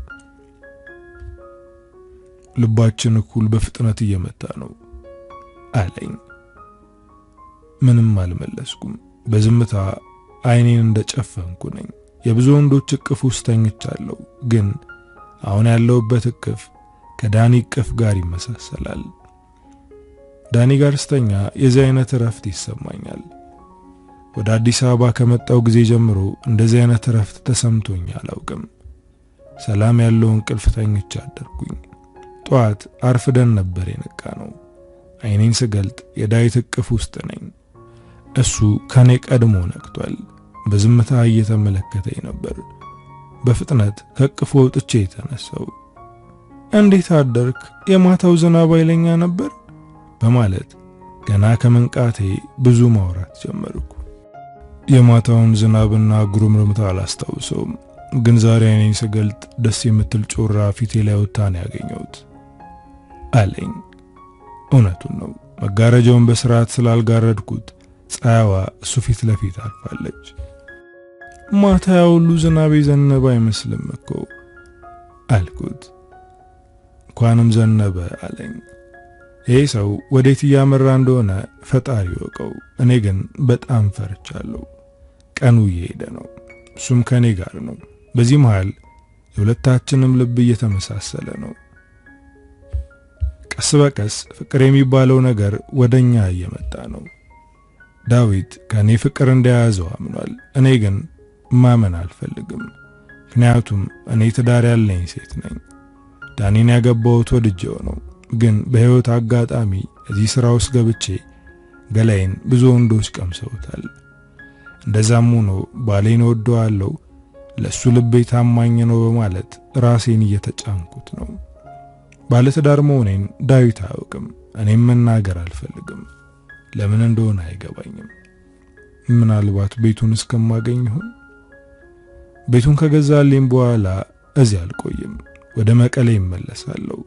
ልባችን እኩል በፍጥነት እየመታ ነው አለኝ። ምንም አልመለስኩም። በዝምታ አይኔን እንደጨፈንኩ ነኝ። የብዙ ወንዶች እቅፍ ውስጥ ተኝቻለሁ፣ ግን አሁን ያለውበት እቅፍ ከዳኒ እቅፍ ጋር ይመሳሰላል። ዳኒ ጋር ስተኛ የዚህ አይነት እረፍት ይሰማኛል። ወደ አዲስ አበባ ከመጣው ጊዜ ጀምሮ እንደዚህ አይነት እረፍት ተሰምቶኝ አላውቅም። ሰላም ያለው እንቅልፍ ተኝቻ አደርኩኝ። ጧት አርፍደን ነበር የነቃ ነው። አይኔን ስገልጥ የዳዊት እቅፍ ውስጥ ነኝ። እሱ ከኔ ቀድሞ ነቅቷል። በዝምታ እየተመለከተኝ ነበር። በፍጥነት ከቅፎ ወጥቼ ተነሳው። እንዴት አደርክ? የማታው ዝናብ ኃይለኛ ነበር በማለት ገና ከመንቃቴ ብዙ ማውራት ጀመርኩ። የማታውን ዝናብና ጉርምርምታ አላስታውሰውም፣ ግን ዛሬ አይኔን ስገልጥ ደስ የምትል ጮራ ፊቴ ላይ ወጣ ነው ያገኘሁት አለኝ። እውነቱን ነው። መጋረጃውን በስርዓት ስላልጋረድኩት ፀሐይዋ እሱ ፊት ለፊት አርፋለች። ማታ ሁሉ ዝናብ የዘነበ አይመስልም እኮ አልኩት። እንኳንም ዘነበ አለኝ። ይሄ ሰው ወዴት እያመራ እንደሆነ ፈጣሪ ወቀው። እኔ ግን በጣም ፈርቻለሁ። ቀኑ እየሄደ ነው፣ እሱም ከኔ ጋር ነው። በዚህ መሃል የሁለታችንም ልብ እየተመሳሰለ ነው። ቀስ በቀስ ፍቅር የሚባለው ነገር ወደኛ እየመጣ ነው። ዳዊት ከኔ ፍቅር እንደያዘው አምኗል። እኔ ግን ማመን አልፈልግም። ምክንያቱም እኔ ትዳር ያለኝ ሴት ነኝ። ዳኒን ያገባሁት ወድጄው ነው። ግን በህይወት አጋጣሚ እዚህ ስራ ውስጥ ገብቼ ገላይን ብዙ ወንዶች ቀምሰውታል። እንደዛም ሆኖ ባሌን ወደዋለሁ፣ ለሱ ልቤ ታማኝ ነው በማለት ራሴን እየተጫንኩት ነው። ባለትዳር መሆኔን ዳዊት አያውቅም። እኔም መናገር አልፈልግም። ለምን እንደሆነ አይገባኝም። ምናልባት ቤቱን እስከማገኝ ይሁን። ቤቱን ከገዛልኝ በኋላ እዚህ አልቆይም። ወደ መቀሌ እመለሳለሁ።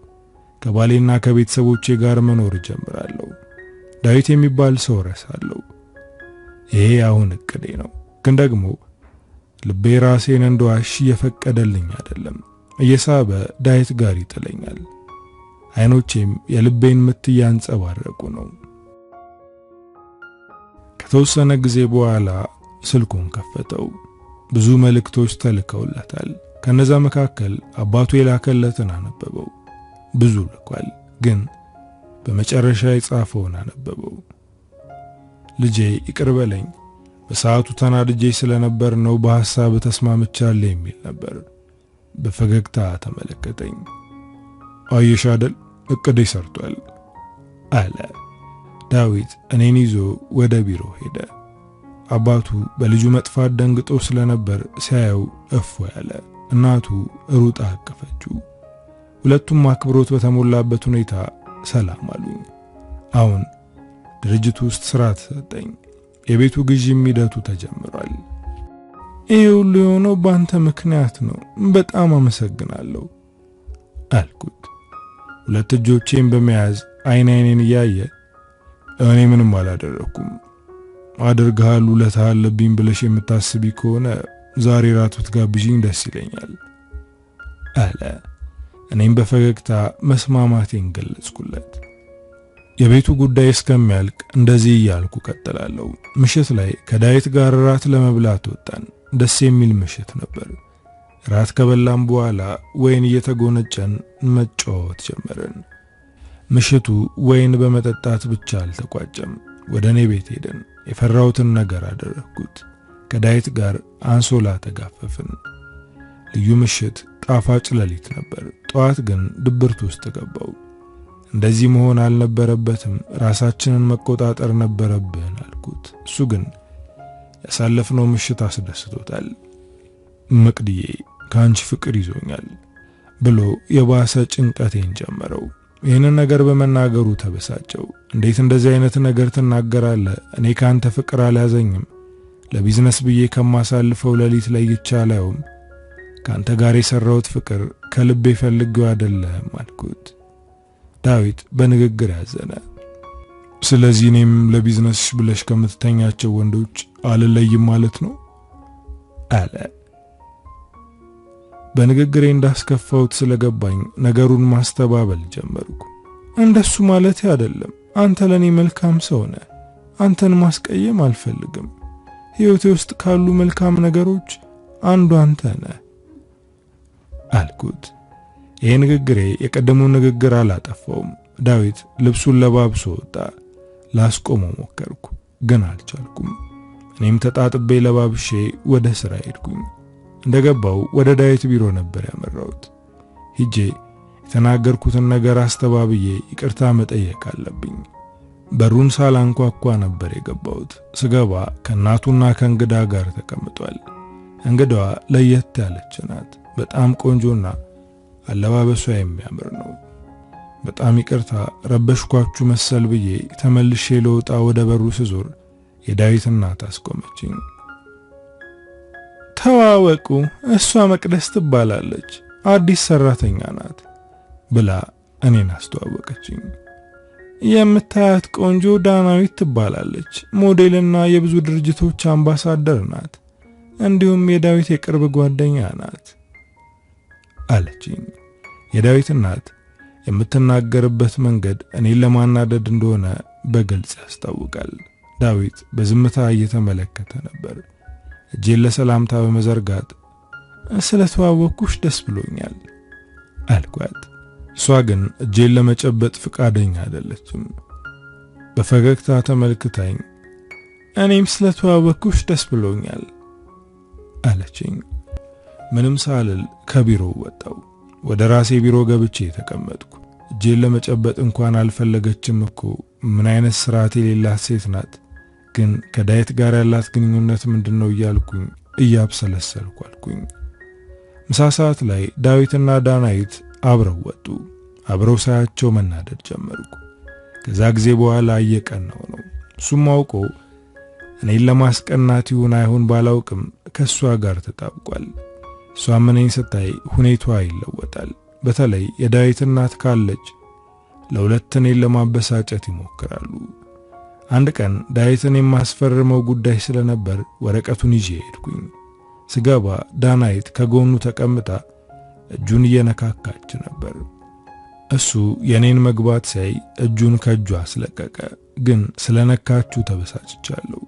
ከባሌና ከቤተሰቦቼ ጋር መኖር ጀምራለሁ። ዳዊት የሚባል ሰው ረሳለሁ። ይሄ አሁን እቅዴ ነው። ግን ደግሞ ልቤ ራሴን እንደዋሽ እየፈቀደልኝ አይደለም። እየሳበ ዳዊት ጋር ይጥለኛል። አይኖቼም የልቤን ምት ያንጸባረቁ ነው። ከተወሰነ ጊዜ በኋላ ስልኩን ከፈተው። ብዙ መልእክቶች ተልከውለታል። ከነዛ መካከል አባቱ የላከለትን አነበበው። ብዙ ልኳል፣ ግን በመጨረሻ የጻፈውን አነበበው። ልጄ ይቅር በለኝ፣ በሰዓቱ ተናድጄ ስለነበር ነው በሐሳብ ተስማምቻለሁ የሚል ነበር። በፈገግታ ተመለከተኝ። አየሽ አይደል እቅዴ ሰርቷል አለ። ዳዊት እኔን ይዞ ወደ ቢሮ ሄደ። አባቱ በልጁ መጥፋት ደንግጦ ስለነበር ሲያየው እፎ ያለ። እናቱ ሩጣ አቀፈችው። ሁለቱም አክብሮት በተሞላበት ሁኔታ ሰላም አሉኝ። አሁን ድርጅቱ ውስጥ ስራ ተሰጠኝ። የቤቱ ግዢም ሂደቱ ተጀምሯል። ይሄ ሁሉ የሆነው ባንተ ምክንያት ነው፣ በጣም አመሰግናለሁ አልኩት። ሁለት እጆቼን በመያዝ አይኔን እያየ እኔ ምንም አላደረኩም፣ አድርጋሉ ለታለብኝ ብለሽ የምታስቢ ከሆነ ዛሬ ራት ብትጋብዥኝ ደስ ይለኛል አለ። እኔም በፈገግታ መስማማቴን ገለጽኩለት። የቤቱ ጉዳይ እስከሚያልቅ እንደዚህ እያልኩ ቀጥላለሁ። ምሽት ላይ ከዳዊት ጋር ራት ለመብላት ወጣን። ደስ የሚል ምሽት ነበር። ራት ከበላን በኋላ ወይን እየተጎነጨን መጫወት ጀመርን። ምሽቱ ወይን በመጠጣት ብቻ አልተቋጨም። ወደ እኔ ቤት ሄደን የፈራሁትን ነገር አደረግኩት። ከዳዊት ጋር አንሶላ ተጋፈፍን። ልዩ ምሽት፣ ጣፋጭ ሌሊት ነበር። ጠዋት ግን ድብርት ውስጥ ገባው። እንደዚህ መሆን አልነበረበትም፣ ራሳችንን መቆጣጠር ነበረብን አልኩት። እሱ ግን ያሳለፍነው ምሽት አስደስቶታል። መቅድዬ ካንቺ ፍቅር ይዞኛል ብሎ የባሰ ጭንቀቴን ጀመረው። ይህንን ነገር በመናገሩ ተበሳጨው። እንዴት እንደዚህ አይነት ነገር ትናገራለህ? እኔ ካንተ ፍቅር አልያዘኝም። ለቢዝነስ ብዬ ከማሳልፈው ሌሊት ላይ ይቻላልም ካንተ ጋር የሰራሁት ፍቅር ከልቤ ፈልጌው አይደለም አልኩት። ዳዊት በንግግር ያዘነ። ስለዚህ እኔም ለቢዝነስ ብለሽ ከምትተኛቸው ወንዶች አልለይም ማለት ነው አለ። በንግግሬ እንዳስከፋውት ስለገባኝ ነገሩን ማስተባበል ጀመርኩ። እንደሱ ማለት አይደለም። አንተ ለኔ መልካም ሰው ነህ። አንተን ማስቀየም አልፈልግም። ህይወቴ ውስጥ ካሉ መልካም ነገሮች አንዱ አንተ ነህ አልኩት። ይሄ ንግግሬ የቀደመውን ንግግር አላጠፋውም። ዳዊት ልብሱን ለባብሶ ወጣ። ላስቆመው ሞከርኩ፣ ግን አልቻልኩም። እኔም ተጣጥቤ ለባብሼ ወደ ስራ ሄድኩኝ። እንደገባው ወደ ዳዊት ቢሮ ነበር ያመራሁት። ሂጄ የተናገርኩትን ነገር አስተባብዬ ይቅርታ መጠየቅ አለብኝ። በሩን ሳላንኳኳ ነበር የገባሁት። ስገባ ከእናቱና ከእንግዳ ጋር ተቀምጧል። እንግዳዋ ለየት ያለች ናት። በጣም ቆንጆና አለባበሷ የሚያምር ነው። በጣም ይቅርታ ረበሽኳችሁ መሰል ብዬ ተመልሼ ለውጣ ወደ በሩ ስዞር የዳዊት እናት አስቆመችኝ። ተዋወቁ፣ እሷ መቅደስ ትባላለች፣ አዲስ ሰራተኛ ናት ብላ እኔን አስተዋወቀችኝ። የምታያት ቆንጆ ዳናዊት ትባላለች፣ ሞዴልና የብዙ ድርጅቶች አምባሳደር ናት፣ እንዲሁም የዳዊት የቅርብ ጓደኛ ናት አለችኝ። የዳዊት እናት የምትናገርበት መንገድ እኔን ለማናደድ እንደሆነ በግልጽ ያስታውቃል። ዳዊት በዝምታ እየተመለከተ ነበር። እጄን ለሰላምታ በመዘርጋት ስለተዋወቅኩሽ ደስ ብሎኛል አልኳት። እሷ ግን እጄን ለመጨበጥ ፍቃደኛ አይደለችም። በፈገግታ ተመልክታኝ እኔም ስለተዋወቅኩሽ ደስ ብሎኛል አለችኝ። ምንም ሳልል ከቢሮው ወጣው። ወደ ራሴ ቢሮ ገብቼ ተቀመጥኩ። እጄን ለመጨበጥ እንኳን አልፈለገችም እኮ። ምን አይነት ስርዓት የሌላት ሴት ናት! ግን ከዳዊት ጋር ያላት ግንኙነት ምንድነው እያልኩኝ እያብሰለሰልኩ አልኩኝ። ምሳ ሰዓት ላይ ዳዊትና ዳናዊት አብረው ወጡ። አብረው ሳያቸው መናደድ ጀመርኩ። ከዛ ጊዜ በኋላ እየቀናው ነው። እሱም አውቆ እኔን ለማስቀናት ይሁን አይሁን ባላውቅም ከሷ ጋር ተጣብቋል። እሷ ምንን ስታይ ሁኔታዋ ይለወጣል። በተለይ የዳዊት እናት ካለች ለሁለት እኔን ለማበሳጨት ይሞክራሉ። አንድ ቀን ዳዊትን የማስፈርመው ጉዳይ ስለነበር ወረቀቱን ይዤ ሄድኩኝ። ስገባ ዳናዊት ከጎኑ ተቀምጣ እጁን እየነካካች ነበር። እሱ የኔን መግባት ሳይ እጁን ከእጇ አስለቀቀ። ግን ስለነካችሁ ተበሳጭቻለሁ።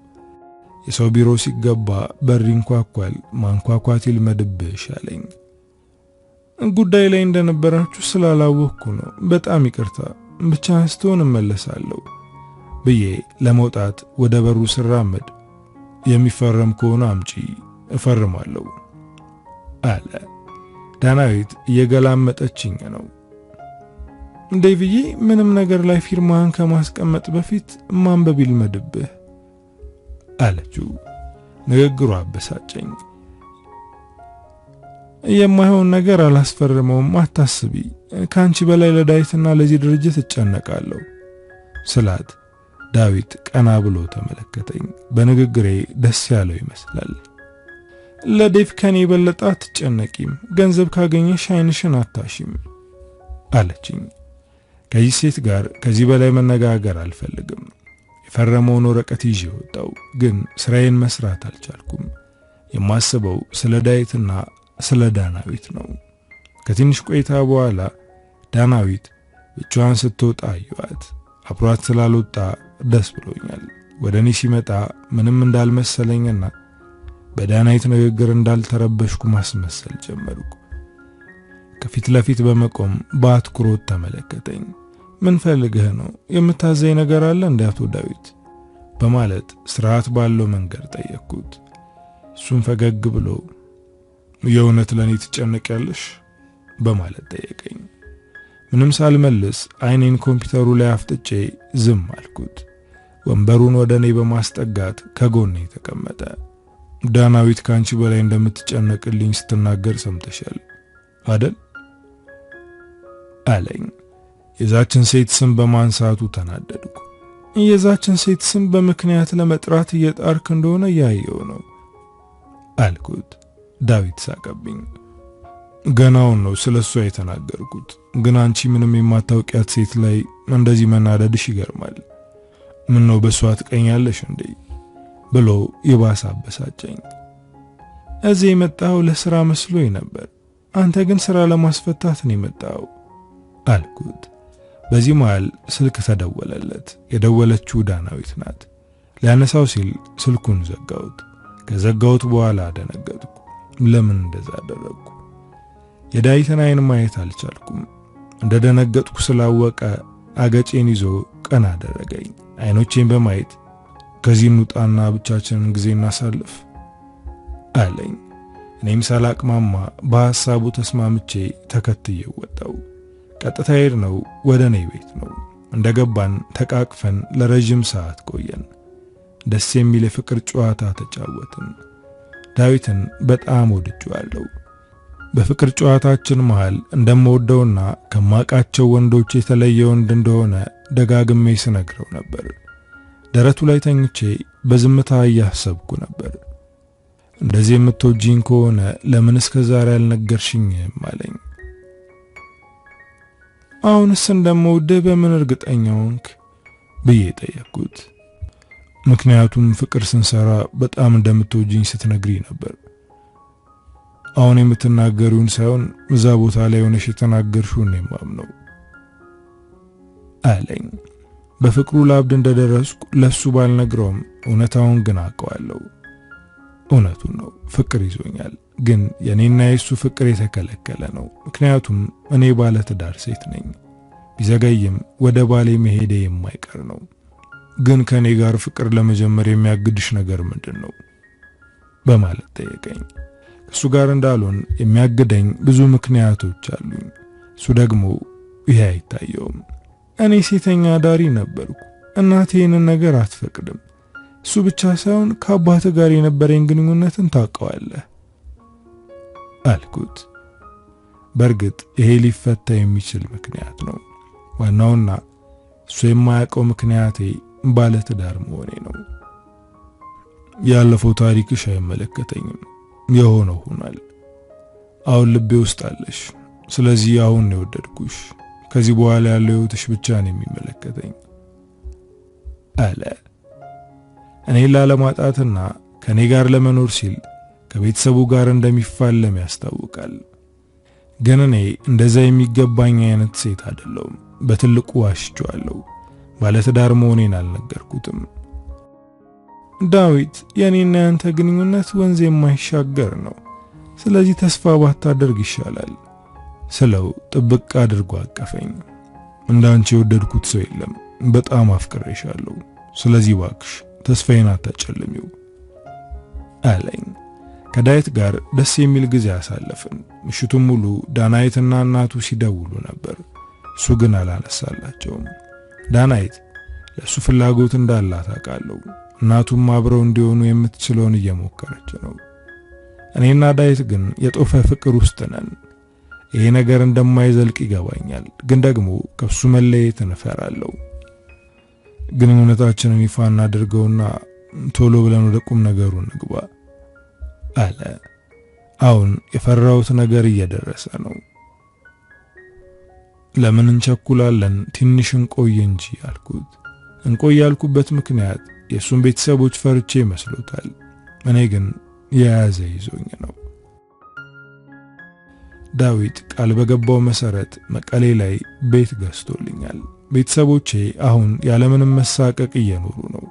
የሰው ቢሮ ሲገባ በር ይንኳኳል፣ ማንኳኳት ይልመድብሽ አለኝ። ጉዳይ ላይ እንደነበራችሁ ስላላወቅኩ ነው፣ በጣም ይቅርታ፣ ብቻ ስትሆን እመለሳለሁ ብዬ ለመውጣት ወደ በሩ ስራመድ የሚፈረም ከሆነ አምጪ እፈርማለሁ አለ። ዳናዊት እየገላመጠችኝ ነው። ዴቪዬ ምንም ነገር ላይ ፊርማህን ከማስቀመጥ በፊት ማንበብ ይልመድብህ አለችው። ንግግሯ አበሳጨኝ። የማይሆን ነገር አላስፈርመውም፣ አታስቢ፣ ካንቺ በላይ ለዳዊትና ለዚህ ድርጅት እጨነቃለሁ ስላት ዳዊት ቀና ብሎ ተመለከተኝ። በንግግሬ ደስ ያለው ይመስላል። ለዴቭ ከኔ የበለጠ አትጨነቂም፣ ገንዘብ ካገኘሽ አይንሽን አታሽም አለችኝ። ከዚህ ሴት ጋር ከዚህ በላይ መነጋገር አልፈልግም። የፈረመውን ወረቀት ይዤ ወጣው። ግን ስራዬን መስራት አልቻልኩም። የማስበው ስለ ዳዊትና ስለ ዳናዊት ነው። ከትንሽ ቆይታ በኋላ ዳናዊት ብቻዋን ስትወጣ አየኋት። አብሯት ስላልወጣ ደስ ብሎኛል። ወደ እኔ ሲመጣ ምንም እንዳልመሰለኝና በዳናዊት ንግግር እንዳልተረበሽኩ ማስመሰል ጀመርኩ። ከፊት ለፊት በመቆም በአትኩሮት ተመለከተኝ። ምን ፈልገህ ነው? የምታዘኝ ነገር አለ እንዴ አቶ ዳዊት? በማለት ስርዓት ባለው መንገድ ጠየቅኩት። እሱም ፈገግ ብሎ የእውነት ለኔ ትጨነቂያለሽ በማለት ጠየቀኝ። ምንም ሳልመልስ አይኔን ኮምፒውተሩ ላይ አፍጥጬ ዝም አልኩት። ወንበሩን ወደኔ በማስጠጋት ከጎኔ ተቀመጠ። ዳናዊት ካንቺ በላይ እንደምትጨነቅልኝ ስትናገር ሰምተሻል አይደል አለኝ። የዛችን ሴት ስም በማንሳቱ ተናደድኩ። የዛችን ሴት ስም በምክንያት ለመጥራት እየጣርክ እንደሆነ ያየው ነው አልኩት። ዳዊት ሳቀብኝ። ገናውን ነው ስለሷ የተናገርኩት፣ ግን አንቺ ምንም የማታውቂያት ሴት ላይ እንደዚህ መናደድሽ ይገርማል። ምን ነው በሷ ትቀኛለሽ እንዴ ብሎ ይባስ አበሳጨኝ። እዚህ የመጣው ለሥራ መስሎኝ ነበር፣ አንተ ግን ሥራ ለማስፈታት ነው የመጣው አልኩት። በዚህ መሃል ስልክ ተደወለለት። የደወለችው ዳናዊት ናት። ሊያነሳው ሲል ስልኩን ዘጋሁት። ከዘጋሁት በኋላ ደነገጥኩ። ለምን እንደዛ አደረግኩ? የዳዊትን አይን ማየት አልቻልኩም። እንደደነገጥኩ ስላወቀ አገጬን ይዞ ቀና አደረገኝ። አይኖቼን በማየት ከዚህ እንውጣና ብቻችንን ጊዜ እናሳልፍ አለኝ። እኔም ሳላቅማማ በሐሳቡ ተስማምቼ ተከትዬው ወጣው። ቀጥታ ሄድነው ወደ እኔ ቤት ነው። እንደገባን ተቃቅፈን ለረጅም ሰዓት ቆየን። ደስ የሚል የፍቅር ጨዋታ ተጫወትን። ዳዊትን በጣም ወድጄዋለሁ። በፍቅር ጨዋታችን መሃል እንደምወደውና ከማቃቸው ወንዶች የተለየ ወንድ እንደሆነ ደጋግሜ ስነግረው ነበር። ደረቱ ላይ ተኝቼ በዝምታ እያሰብኩ ነበር። እንደዚህ የምትወጂኝ ከሆነ ለምን እስከዛሬ አልነገርሽኝም አለኝ። አሁንስ እንደምወድህ በምን እርግጠኛ ሆንክ ብዬ ጠየቅኩት። ምክንያቱም ፍቅር ስንሰራ በጣም እንደምትወጂኝ ስትነግሪ ነበር። አሁን የምትናገሩን ሳይሆን እዛ ቦታ ላይ ሆነሽ የተናገርሽውን ነው የማምነው አለኝ። በፍቅሩ ላብድ እንደደረስኩ ለሱ ባልነግረውም እውነታውን ግን አውቀዋለሁ። እውነቱን ነው፣ ፍቅር ይዞኛል። ግን የኔና የሱ ፍቅር የተከለከለ ነው። ምክንያቱም እኔ ባለ ትዳር ሴት ነኝ። ቢዘገይም ወደ ባሌ መሄዴ የማይቀር ነው። ግን ከኔ ጋር ፍቅር ለመጀመር የሚያግድሽ ነገር ምንድነው በማለት ጠየቀኝ። ከሱ ጋር እንዳልሆን የሚያግደኝ ብዙ ምክንያቶች አሉኝ። እሱ ደግሞ ይሄ አይታየውም። እኔ ሴተኛ ዳሪ ነበርኩ። እናቴ ይህንን ነገር አትፈቅድም። እሱ ብቻ ሳይሆን ከአባትህ ጋር የነበረኝ ግንኙነትን ታውቀዋለህ አልኩት። በእርግጥ ይሄ ሊፈታ የሚችል ምክንያት ነው። ዋናውና እሱ የማያውቀው ምክንያቴ ባለ ትዳር መሆኔ ነው። ያለፈው ታሪክሽ አይመለከተኝም። የሆነው ሆኗል። አሁን ልቤ ውስጥ አለሽ። ስለዚህ አሁን ነው የወደድኩሽ። ከዚህ በኋላ ያለው ህይወትሽ ብቻ ነው የሚመለከተኝ አለ። እኔ ላለማጣትና ከኔ ጋር ለመኖር ሲል ከቤተሰቡ ጋር እንደሚፋለም ያስታውቃል። ግን እኔ እንደዛ የሚገባኝ አይነት ሴት አይደለሁም። በትልቁ ዋሽቻለሁ። ባለ ትዳር መሆኔን አልነገርኩትም። ዳዊት፣ የኔና ያንተ ግንኙነት ወንዝ የማይሻገር ነው። ስለዚህ ተስፋ ባታደርግ ይሻላል ስለው ጥብቅ አድርጎ አቀፈኝ። እንዳንቺ የወደድኩት ሰው የለም። በጣም አፍቅሬሻለሁ። ስለዚህ እባክሽ ተስፋዬን አታጨልሚው አለኝ። ከዳዊት ጋር ደስ የሚል ጊዜ አሳለፍን። ምሽቱን ሙሉ ዳናይትና እናቱ ሲደውሉ ነበር። እሱ ግን አላነሳላቸውም። ዳናይት ለሱ ፍላጎት እንዳላት አውቃለሁ። እናቱም አብረው እንዲሆኑ የምትችለውን እየሞከረች ነው። እኔና ዳዊት ግን የጦፈ ፍቅር ውስጥ ነን። ይሄ ነገር እንደማይዘልቅ ይገባኛል። ግን ደግሞ ከሱ መለየት እንፈራለሁ። ግንኙነታችንን ይፋ እናድርገውና ቶሎ ብለን ወደ ቁም ነገሩ እንግባ አለ። አሁን የፈራሁት ነገር እየደረሰ ነው። ለምን እንቸኩላለን? ትንሽ እንቆይ እንጂ አልኩት። እንቆይ ያልኩበት ምክንያት የሱን ቤተሰቦች ፈርቼ መስሎታል። እኔ ግን የያዘ ይዞኝ ነው። ዳዊት ቃል በገባው መሰረት መቀሌ ላይ ቤት ገዝቶልኛል። ቤተሰቦቼ አሁን ያለምንም መሳቀቅ እየኖሩ ነው።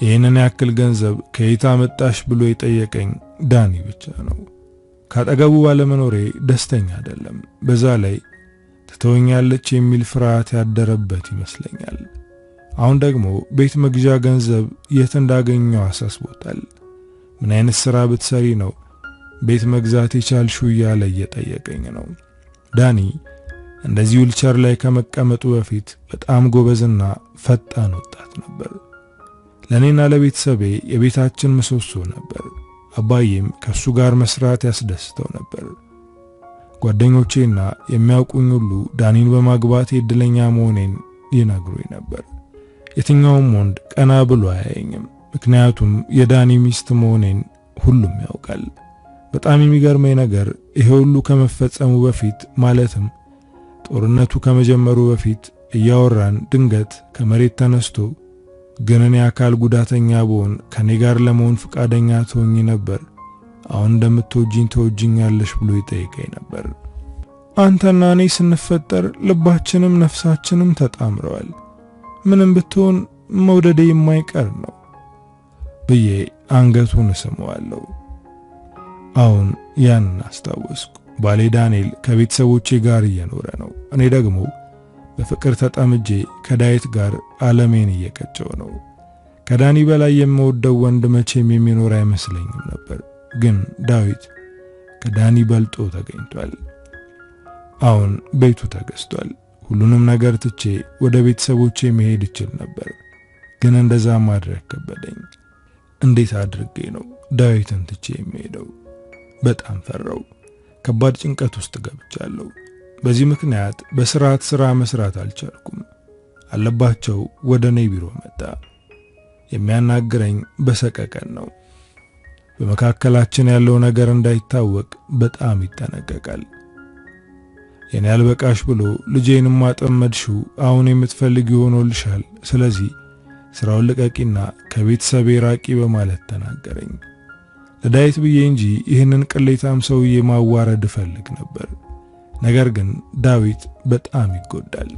ይህንን ያክል ገንዘብ ከየት አመጣሽ ብሎ የጠየቀኝ ዳኒ ብቻ ነው። ካጠገቡ ባለመኖሬ ደስተኛ አይደለም። በዛ ላይ ትተወኛለች የሚል ፍርሃት ያደረበት ይመስለኛል። አሁን ደግሞ ቤት መግዣ ገንዘብ የት እንዳገኘው አሳስቦታል። ምን አይነት ስራ ብትሰሪ ነው ቤት መግዛት የቻልሽው እያለ እየጠየቀኝ ነው። ዳኒ እንደዚህ ዊልቸር ላይ ከመቀመጡ በፊት በጣም ጎበዝና ፈጣን ወጣት ነበር። ለኔና ለቤተሰቤ የቤታችን ምሰሶ ነበር። አባዬም ከሱ ጋር መስራት ያስደስተው ነበር። ጓደኞቼና የሚያውቁኝ ሁሉ ዳኒን በማግባት እድለኛ መሆኔን ይነግሩኝ ነበር። የትኛውም ወንድ ቀና ብሎ አያየኝም፣ ምክንያቱም የዳኒ ሚስት መሆኔን ሁሉም ያውቃል። በጣም የሚገርመኝ ነገር ይሄ ሁሉ ከመፈጸሙ በፊት ማለትም ጦርነቱ ከመጀመሩ በፊት እያወራን ድንገት ከመሬት ተነስቶ ግን እኔ አካል ጉዳተኛ ብሆን ከኔ ጋር ለመሆን ፈቃደኛ ትሆኚ ነበር፣ አሁን እንደምትወጂኝ ተወጂኛለሽ ብሎ ይጠይቀኝ ነበር። አንተና እኔ ስንፈጠር ልባችንም ነፍሳችንም ተጣምረዋል፣ ምንም ብትሆን መውደዴ የማይቀር ነው ብዬ አንገቱን ስመዋለሁ። አሁን ያን አስታወስኩ። ባሌ ዳንኤል ከቤተሰቦቼ ጋር እየኖረ ነው። እኔ ደግሞ በፍቅር ተጠምጄ ከዳዊት ጋር ዓለሜን እየቀጨው ነው። ከዳኒ በላይ የምወደው ወንድ መቼም የሚኖር አይመስለኝም ነበር። ግን ዳዊት ከዳኒ በልጦ ተገኝቷል። አሁን ቤቱ ተገዝቷል። ሁሉንም ነገር ትቼ ወደ ቤተሰቦቼ መሄድ እችል ነበር፣ ግን እንደዛ ማድረግ ከበደኝ። እንዴት አድርጌ ነው ዳዊትን ትቼ የሚሄደው? በጣም ፈራው። ከባድ ጭንቀት ውስጥ ገብቻለሁ። በዚህ ምክንያት በስርዓት ስራ መስራት አልቻልኩም። አለባቸው ወደ እኔ ቢሮ መጣ። የሚያናግረኝ በሰቀቀን ነው። በመካከላችን ያለው ነገር እንዳይታወቅ በጣም ይጠነቀቃል። የኔ አልበቃሽ ብሎ ልጄንም ማጠመድሽው አሁን የምትፈልጊው ሆኖልሻል፣ ስለዚህ ስራውን ልቀቂና ከቤተሰቤ ራቂ በማለት ተናገረኝ። ለዳዊት ብዬ እንጂ ይህንን ቅሌታም ሰውዬ ማዋረድ እፈልግ ነበር። ነገር ግን ዳዊት በጣም ይጎዳል፣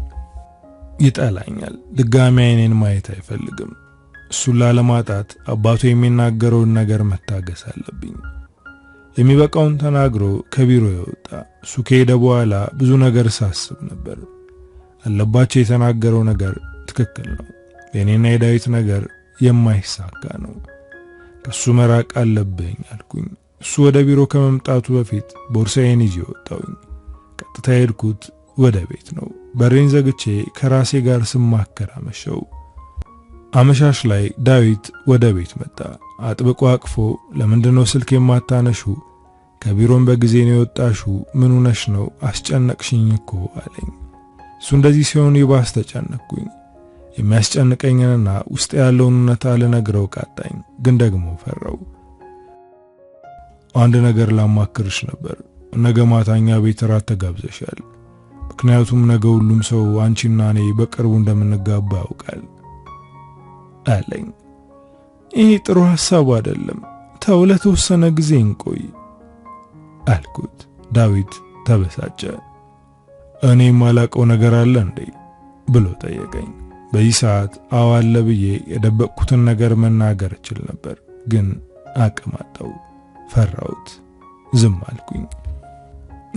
ይጠላኛል። ድጋሚ አይኔን ማየት አይፈልግም። እሱን ላለማጣት አባቱ የሚናገረውን ነገር መታገስ አለብኝ። የሚበቃውን ተናግሮ ከቢሮ የወጣ። እሱ ከሄደ በኋላ ብዙ ነገር ሳስብ ነበር። አለባቸው የተናገረው ነገር ትክክል ነው። የኔና የዳዊት ነገር የማይሳካ ነው። ከሱ መራቅ አለብኝ አልኩኝ። እሱ ወደ ቢሮ ከመምጣቱ በፊት ቦርሳዬን ይዤ ወጣሁኝ። ቀጥታ ሄድኩት ወደ ቤት ነው። በሬን ዘግቼ ከራሴ ጋር ስማከር አመሸው። አመሻሽ ላይ ዳዊት ወደ ቤት መጣ። አጥብቆ አቅፎ ለምንድነው ስልክ የማታነሹ? ከቢሮም በጊዜ ነው የወጣሹ? ምን ሆነሽ ነው? አስጨነቅሽኝ እኮ አለኝ። እሱ እንደዚህ ሲሆን ይባስ ተጨነቅኩኝ። የሚያስጨንቀኝንና ውስጥ ያለውን እውነታ ልነግረው ቃጣኝ፣ ግን ደግሞ ፈራው። አንድ ነገር ላማክርሽ ነበር። ነገ ማታኛ ቤት ራት ተጋብዘሻል። ምክንያቱም ነገ ሁሉም ሰው አንቺና እኔ በቅርቡ እንደምንጋባ ያውቃል አለኝ። ይሄ ጥሩ ሐሳብ አይደለም፣ ተው ለተወሰነ ጊዜ እንቆይ አልኩት። ዳዊት ተበሳጨ። እኔ ማላቀው ነገር አለ እንዴ ብሎ ጠየቀኝ። በዚህ ሰዓት አዋለ ብዬ የደበቅኩትን ነገር መናገር እችል ነበር፣ ግን አቅም አጣው። ፈራሁት። ዝም አልኩኝ።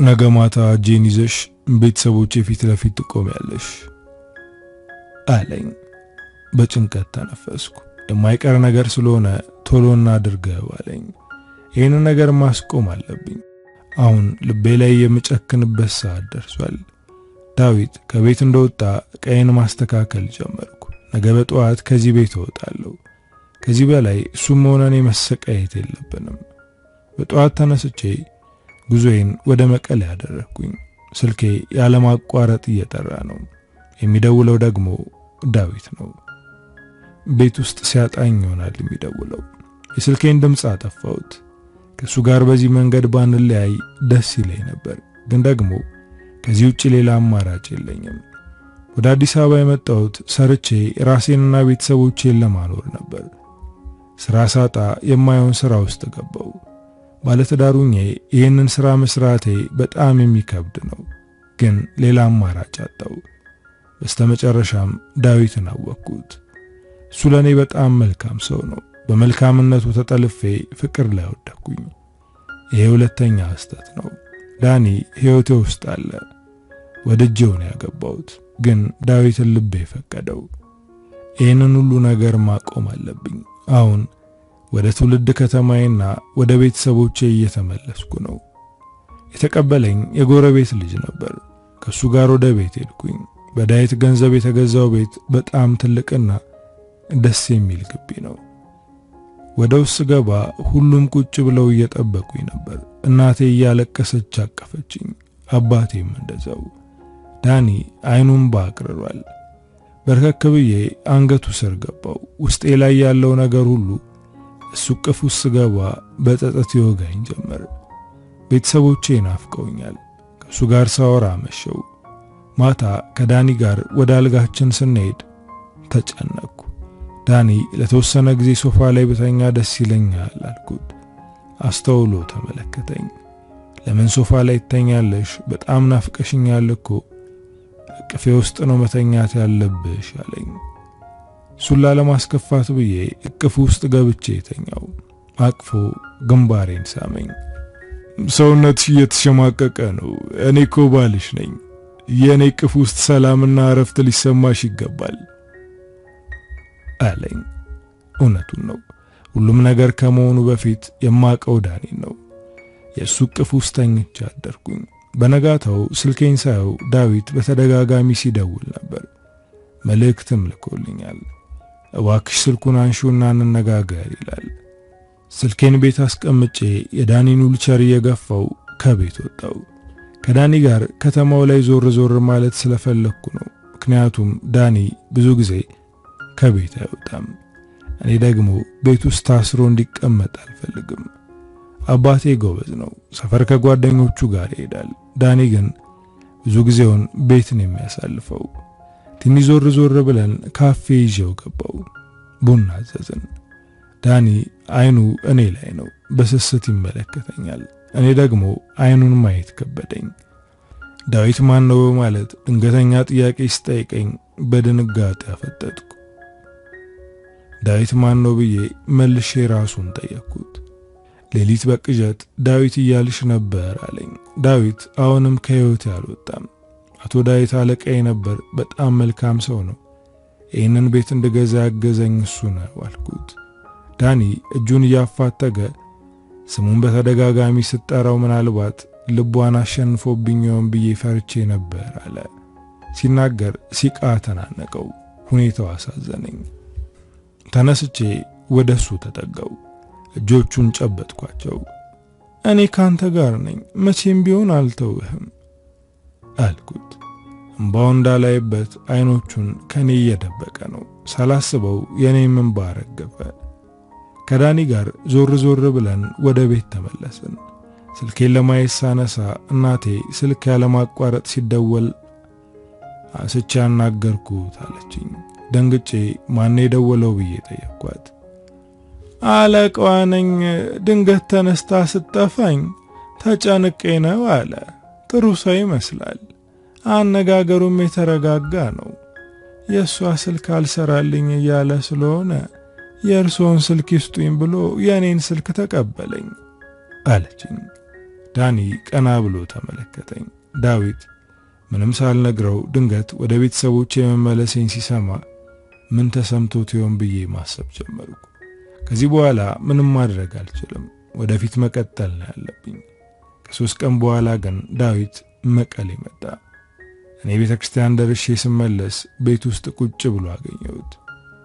ነገ ማታ እጄን ይዘሽ ቤተሰቦቼ ፊት ለፊት ትቆሚያለሽ አለኝ። በጭንቀት ተነፈስኩ። የማይቀር ነገር ስለሆነ ቶሎ እናድርገው አለኝ። ይህን ነገር ማስቆም አለብኝ። አሁን ልቤ ላይ የምጨክንበት ሰዓት ደርሷል። ዳዊት ከቤት እንደወጣ ቀይን ማስተካከል ጀመርኩ። ነገ በጠዋት ከዚህ ቤት እወጣለሁ። ከዚህ በላይ እሱም ሆነ እኔ መሰቃየት የለብንም። በጠዋት ተነስቼ ጉዞዬን ወደ መቀሌ ያደረኩኝ። ስልኬ ያለማቋረጥ እየጠራ ነው። የሚደውለው ደግሞ ዳዊት ነው። ቤት ውስጥ ሲያጣኝ ይሆናል የሚደውለው። የስልኬን ድምፅ አጠፋሁት። ከሱ ጋር በዚህ መንገድ ባንለያይ ደስ ይለኝ ነበር፣ ግን ደግሞ ከዚህ ውጪ ሌላ አማራጭ የለኝም። ወደ አዲስ አበባ የመጣሁት ሰርቼ ራሴንና ቤተሰቦቼን ለማኖር ነበር። ስራ ሳጣ የማይሆን ስራ ውስጥ ገባው። ባለትዳሩኜ ይህንን ስራ መስራቴ በጣም የሚከብድ ነው፣ ግን ሌላ አማራጭ አጣው። በስተመጨረሻም ዳዊትን አወቅኩት። እሱ ለኔ በጣም መልካም ሰው ነው። በመልካምነቱ ተጠልፌ ፍቅር ላይ ወደኩኝ። ይሄ ሁለተኛ ስህተት ነው። ዳኒ ህይወቴ ውስጥ አለ። ወድጄው ነው ያገባሁት፣ ግን ዳዊትን ልቤ ፈቀደው። ይህንን ሁሉ ነገር ማቆም አለብኝ። አሁን ወደ ትውልድ ከተማዬና ወደ ቤተሰቦቼ እየተመለስኩ ነው። የተቀበለኝ የጎረቤት ልጅ ነበር። ከሱ ጋር ወደ ቤት ሄድኩኝ። በዳዊት ገንዘብ የተገዛው ቤት በጣም ትልቅና ደስ የሚል ግቢ ነው። ወደ ውስጥ ገባ፣ ሁሉም ቁጭ ብለው እየጠበቁኝ ነበር። እናቴ እያለቀሰች አቀፈችኝ፣ አባቴም እንደዛው። ዳኒ አይኑን ባቅርሯል። በርከክ ብዬ አንገቱ ስር ገባው። ውስጤ ላይ ያለው ነገር ሁሉ እሱ ቅፍ ውስጥ ገባ በጸጸት ይወጋኝ ጀመር። ቤተሰቦቼ ናፍቀውኛል። ከሱ ጋር ሳወራ መሸው። ማታ ከዳኒ ጋር ወደ አልጋችን ስንሄድ ተጨነቅኩ። ዳኒ ለተወሰነ ጊዜ ሶፋ ላይ በተኛ ደስ ይለኛል አልኩት። አስተውሎ ተመለከተኝ። ለምን ሶፋ ላይ ትተኛለሽ? በጣም ናፍቀሽኛል እኮ። ቅፌ ውስጥ ነው መተኛት ያለብሽ አለኝ። ሱላ ለማስከፋት ብዬ እቅፍ ውስጥ ገብቼ ተኛው። አቅፎ ግንባሬን ሳመኝ። ሰውነትሽ እየተሸማቀቀ ነው። እኔ እኮ ባልሽ ነኝ። የኔ ቅፍ ውስጥ ሰላምና እረፍት ሊሰማሽ ይገባል አለኝ። እውነቱን ነው። ሁሉም ነገር ከመሆኑ በፊት የማቀው ዳኒን ነው። የሱ ቅፍ ውስጥ ተኝቼ አደርኩኝ። በነጋታው ስልኬን ሳየው ዳዊት በተደጋጋሚ ሲደውል ነበር። መልእክትም ልኮልኛል። እባክሽ ስልኩን አንሺውና እንነጋገር ይላል። ስልኬን ቤት አስቀምጬ የዳኒን ዊልቸር እየገፋው ከቤት ወጣው። ከዳኒ ጋር ከተማው ላይ ዞር ዞር ማለት ስለፈለኩ ነው። ምክንያቱም ዳኒ ብዙ ጊዜ ከቤት አይወጣም። እኔ ደግሞ ቤት ውስጥ ታስሮ እንዲቀመጥ አልፈልግም። አባቴ ጎበዝ ነው። ሰፈር ከጓደኞቹ ጋር ይሄዳል። ዳኒ ግን ብዙ ጊዜውን ቤት ነው የሚያሳልፈው። ትንሽ ዞር ዞር ብለን ካፌ ይዤው ገባው። ቡና አዘዝን። ዳኒ አይኑ እኔ ላይ ነው። በስስት ይመለከተኛል። እኔ ደግሞ አይኑን ማየት ከበደኝ። ዳዊት ማን ነው ማለት ድንገተኛ ጥያቄ ሲጠይቀኝ በድንጋጤ አፈጠጥኩ። ዳዊት ማን ነው ብዬ መልሼ ራሱን ጠየቅኩት። ሌሊት በቅዠት ዳዊት እያልሽ ነበር አለኝ። ዳዊት አሁንም ከህይወት ያልወጣም። አቶ ዳዊት አለቃዬ ነበር። በጣም መልካም ሰው ነው። ይህንን ቤት እንድገዛ ያገዘኝ እሱ ነው አልኩት። ዳኒ እጁን እያፋተገ ስሙን በተደጋጋሚ ስጠራው ምናልባት ልቧን አሸንፎብኝ ይሆን ብዬ ፈርቼ ነበር አለ። ሲናገር ሲቃ ተናነቀው። ሁኔታው አሳዘነኝ። ተነስቼ ወደሱ ተጠጋው። እጆቹን ጨበጥኳቸው። እኔ ካንተ ጋር ነኝ፣ መቼም ቢሆን አልተውህም አልኩት። እንባው እንዳላይበት አይኖቹን ከኔ እየደበቀ ነው። ሳላስበው የኔም እንባ ረገፈ። ከዳኒ ጋር ዞር ዞር ብለን ወደ ቤት ተመለስን። ስልኬን ለማየት ሳነሳ እናቴ ስልክ ያለማቋረጥ ሲደወል አንስቼ አናገርኩት አለችኝ። ደንግጬ ማን የደወለው ብዬ ጠየቅኳት። አለቃዋ ነኝ፣ ድንገት ተነስታ ስጠፋኝ ተጨንቄ ነው አለ። ጥሩ ሰው ይመስላል። አነጋገሩም የተረጋጋ ነው። የሷ ስልክ አልሰራልኝ እያለ ስለሆነ የእርሶን ስልክ ይስጡኝ ብሎ የኔን ስልክ ተቀበለኝ አለችኝ። ዳኒ ቀና ብሎ ተመለከተኝ። ዳዊት ምንም ሳልነግረው ድንገት ወደ ቤተሰቦቼ መመለሴን ሲሰማ ምን ተሰምቶት ይሆን ብዬ ማሰብ ጀመርኩ። ከዚህ በኋላ ምንም ማድረግ አልችልም። ወደፊት መቀጠል ነው ያለብኝ። ከ3 ቀን በኋላ ግን ዳዊት መቀሌ መጣ። እኔ ቤተክርስቲያን ደርሼ ስመለስ ቤት ውስጥ ቁጭ ብሎ አገኘሁት።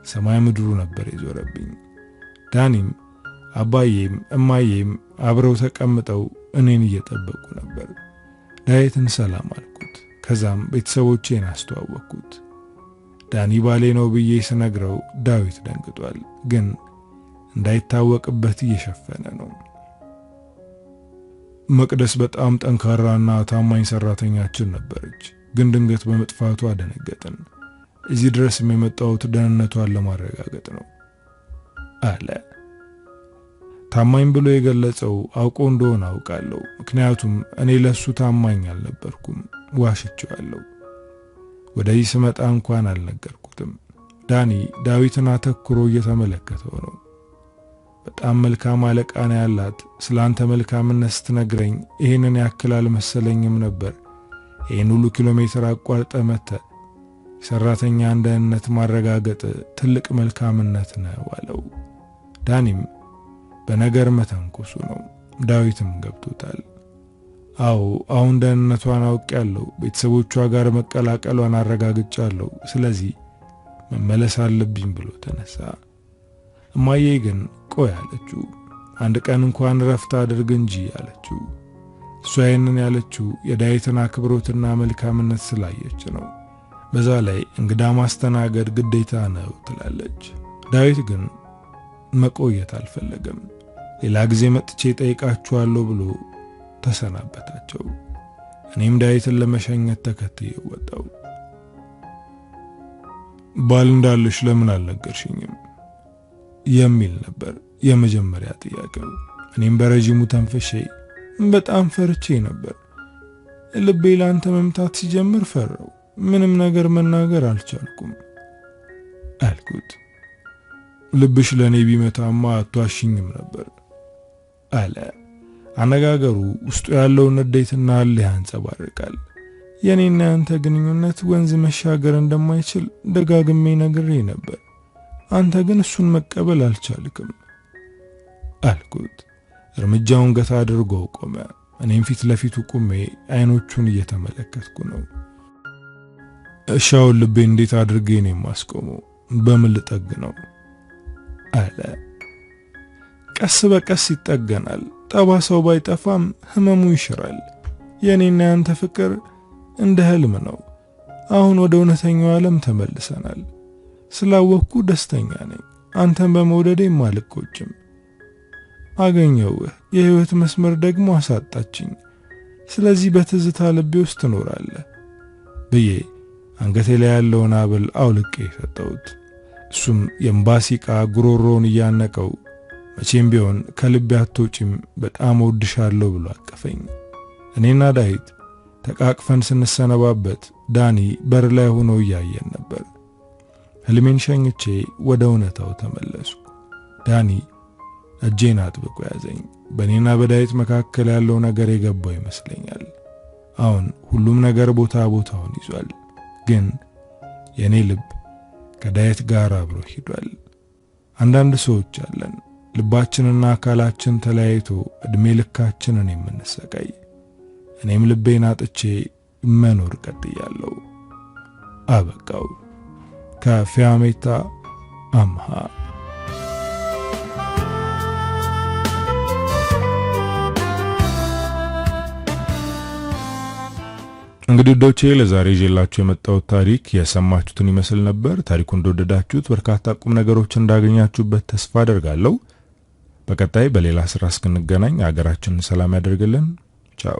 ሰማይ ምድሩ ነበር የዞረብኝ። ዳኒም አባዬም እማዬም አብረው ተቀምጠው እኔን እየጠበቁ ነበር። ዳዊትን ሰላም አልኩት። ከዛም ቤተሰቦቼን አስተዋወቅኩት። ዳኒ ባሌ ነው ብዬ ስነግረው ዳዊት ደንግጧል፣ ግን እንዳይታወቅበት እየሸፈነ ነው። መቅደስ በጣም ጠንካራና ታማኝ ሰራተኛችን ነበረች፣ ግን ድንገት በመጥፋቷ አደነገጥን። እዚህ ድረስ የመጣሁት ደህንነቷን ለማረጋገጥ ነው አለ። ታማኝ ብሎ የገለጸው አውቆ እንደሆነ አውቃለሁ፣ ምክንያቱም እኔ ለሱ ታማኝ አልነበርኩም፣ ዋሽቼዋለሁ። ወደዚህ ስመጣ እንኳን አልነገርኩትም። ዳኒ ዳዊትን አተኩሮ እየተመለከተው ነው። በጣም መልካም አለቃ ነው ያላት። ስላንተ መልካምነት ስትነግረኝ ይሄንን ያክል አልመሰለኝም ነበር። ይሄን ሁሉ ኪሎ ሜትር አቋርጠ መተ ሰራተኛ እንደነት ማረጋገጥ ትልቅ መልካምነት ነው አለው። ዳኒም በነገር መተንኮሱ ነው። ዳዊትም ገብቶታል። አዎ አሁን ደህንነቷን አውቄያለሁ። ቤተሰቦቿ ጋር መቀላቀሏን አረጋግጫለሁ። ስለዚህ መመለስ አለብኝ ብሎ ተነሳ። እማዬ ግን ቆይ አለችው። አንድ ቀን እንኳን ረፍት አድርግ እንጂ አለችው። እሷ ይህንን ያለችው የዳዊትን አክብሮትና መልካምነት ስላየች ነው። በዛ ላይ እንግዳ ማስተናገድ ግዴታ ነው ትላለች። ዳዊት ግን መቆየት አልፈለገም። ሌላ ጊዜ መጥቼ ጠይቃችኋለሁ ብሎ ተሰናበታቸው። እኔም ዳዊትን ለመሸኘት ተከትዬ ወጣው። ባል እንዳለሽ ለምን አልነገርሽኝም የሚል ነበር የመጀመሪያ ጥያቄው። እኔም በረጅሙ ተንፈሼ በጣም ፈርቼ ነበር። ልቤ ላንተ መምታት ሲጀምር ፈራው። ምንም ነገር መናገር አልቻልኩም አልኩት። ልብሽ ለኔ ቢመታማ አትዋሽኝም ነበር አለ። አነጋገሩ ውስጡ ያለውን ንዴትና እልህ ያንጸባርቃል። የኔና ያንተ ግንኙነት ወንዝ መሻገር እንደማይችል ደጋግሜ ነግሬ ነበር። አንተ ግን እሱን መቀበል አልቻልክም አልኩት። እርምጃውን ገታ አድርጎ ቆመ። እኔም ፊት ለፊቱ ቆሜ አይኖቹን እየተመለከትኩ ነው። እሻውን ልቤ እንዴት አድርጌ ነው የማስቆመው? በምን ልጠግነው አለ። ቀስ በቀስ ይጠገናል። ጠባሳው ባይጠፋም ህመሙ ይሽራል። የኔና ያንተ ፍቅር እንደ ህልም ነው። አሁን ወደ እውነተኛው ዓለም ተመልሰናል። ስላወቅኩ ደስተኛ ነኝ። አንተን በመውደዴ አልቆጭም። አገኘውህ፣ የህይወት መስመር ደግሞ አሳጣችኝ። ስለዚህ በትዝታ ልቤ ውስጥ ትኖራለህ ብዬ አንገቴ ላይ ያለውን አብል አውልቄ ሰጠሁት። እሱም የኤምባሲቃ ጉሮሮውን እያነቀው መቼም ቢሆን ከልቤ አትወጪም፣ በጣም ወድሻለሁ ብሎ አቀፈኝ። እኔና ዳዊት ተቃቅፈን ስንሰነባበት ዳኒ በር ላይ ሆኖ እያየን ነበር። ህልሜን ሸኝቼ ወደ እውነታው ተመለሱ። ዳኒ እጄን አጥብቆ ያዘኝ። በእኔና በዳዊት መካከል ያለው ነገር የገባው ይመስለኛል። አሁን ሁሉም ነገር ቦታውን ይዟል። ግን የኔ ልብ ከዳዊት ጋር አብሮ ሄዷል። አንዳንድ ሰዎች አለን ልባችንና አካላችን ተለያይቶ እድሜ ልካችንን የምንሰቃይ። እኔም ልቤን አጥቼ መኖር ቀጥያለሁ። አበቃው። ከፊያሜታ አምሃ። እንግዲህ ዶቼ ለዛሬ ይዤላችሁ የመጣሁት ታሪክ የሰማችሁትን ይመስል ነበር። ታሪኩን እንደወደዳችሁት በርካታ ቁም ነገሮች እንዳገኛችሁበት ተስፋ አደርጋለሁ። በቀጣይ በሌላ ስራ እስክንገናኝ ሀገራችንን ሰላም ያደርግልን። ቻው።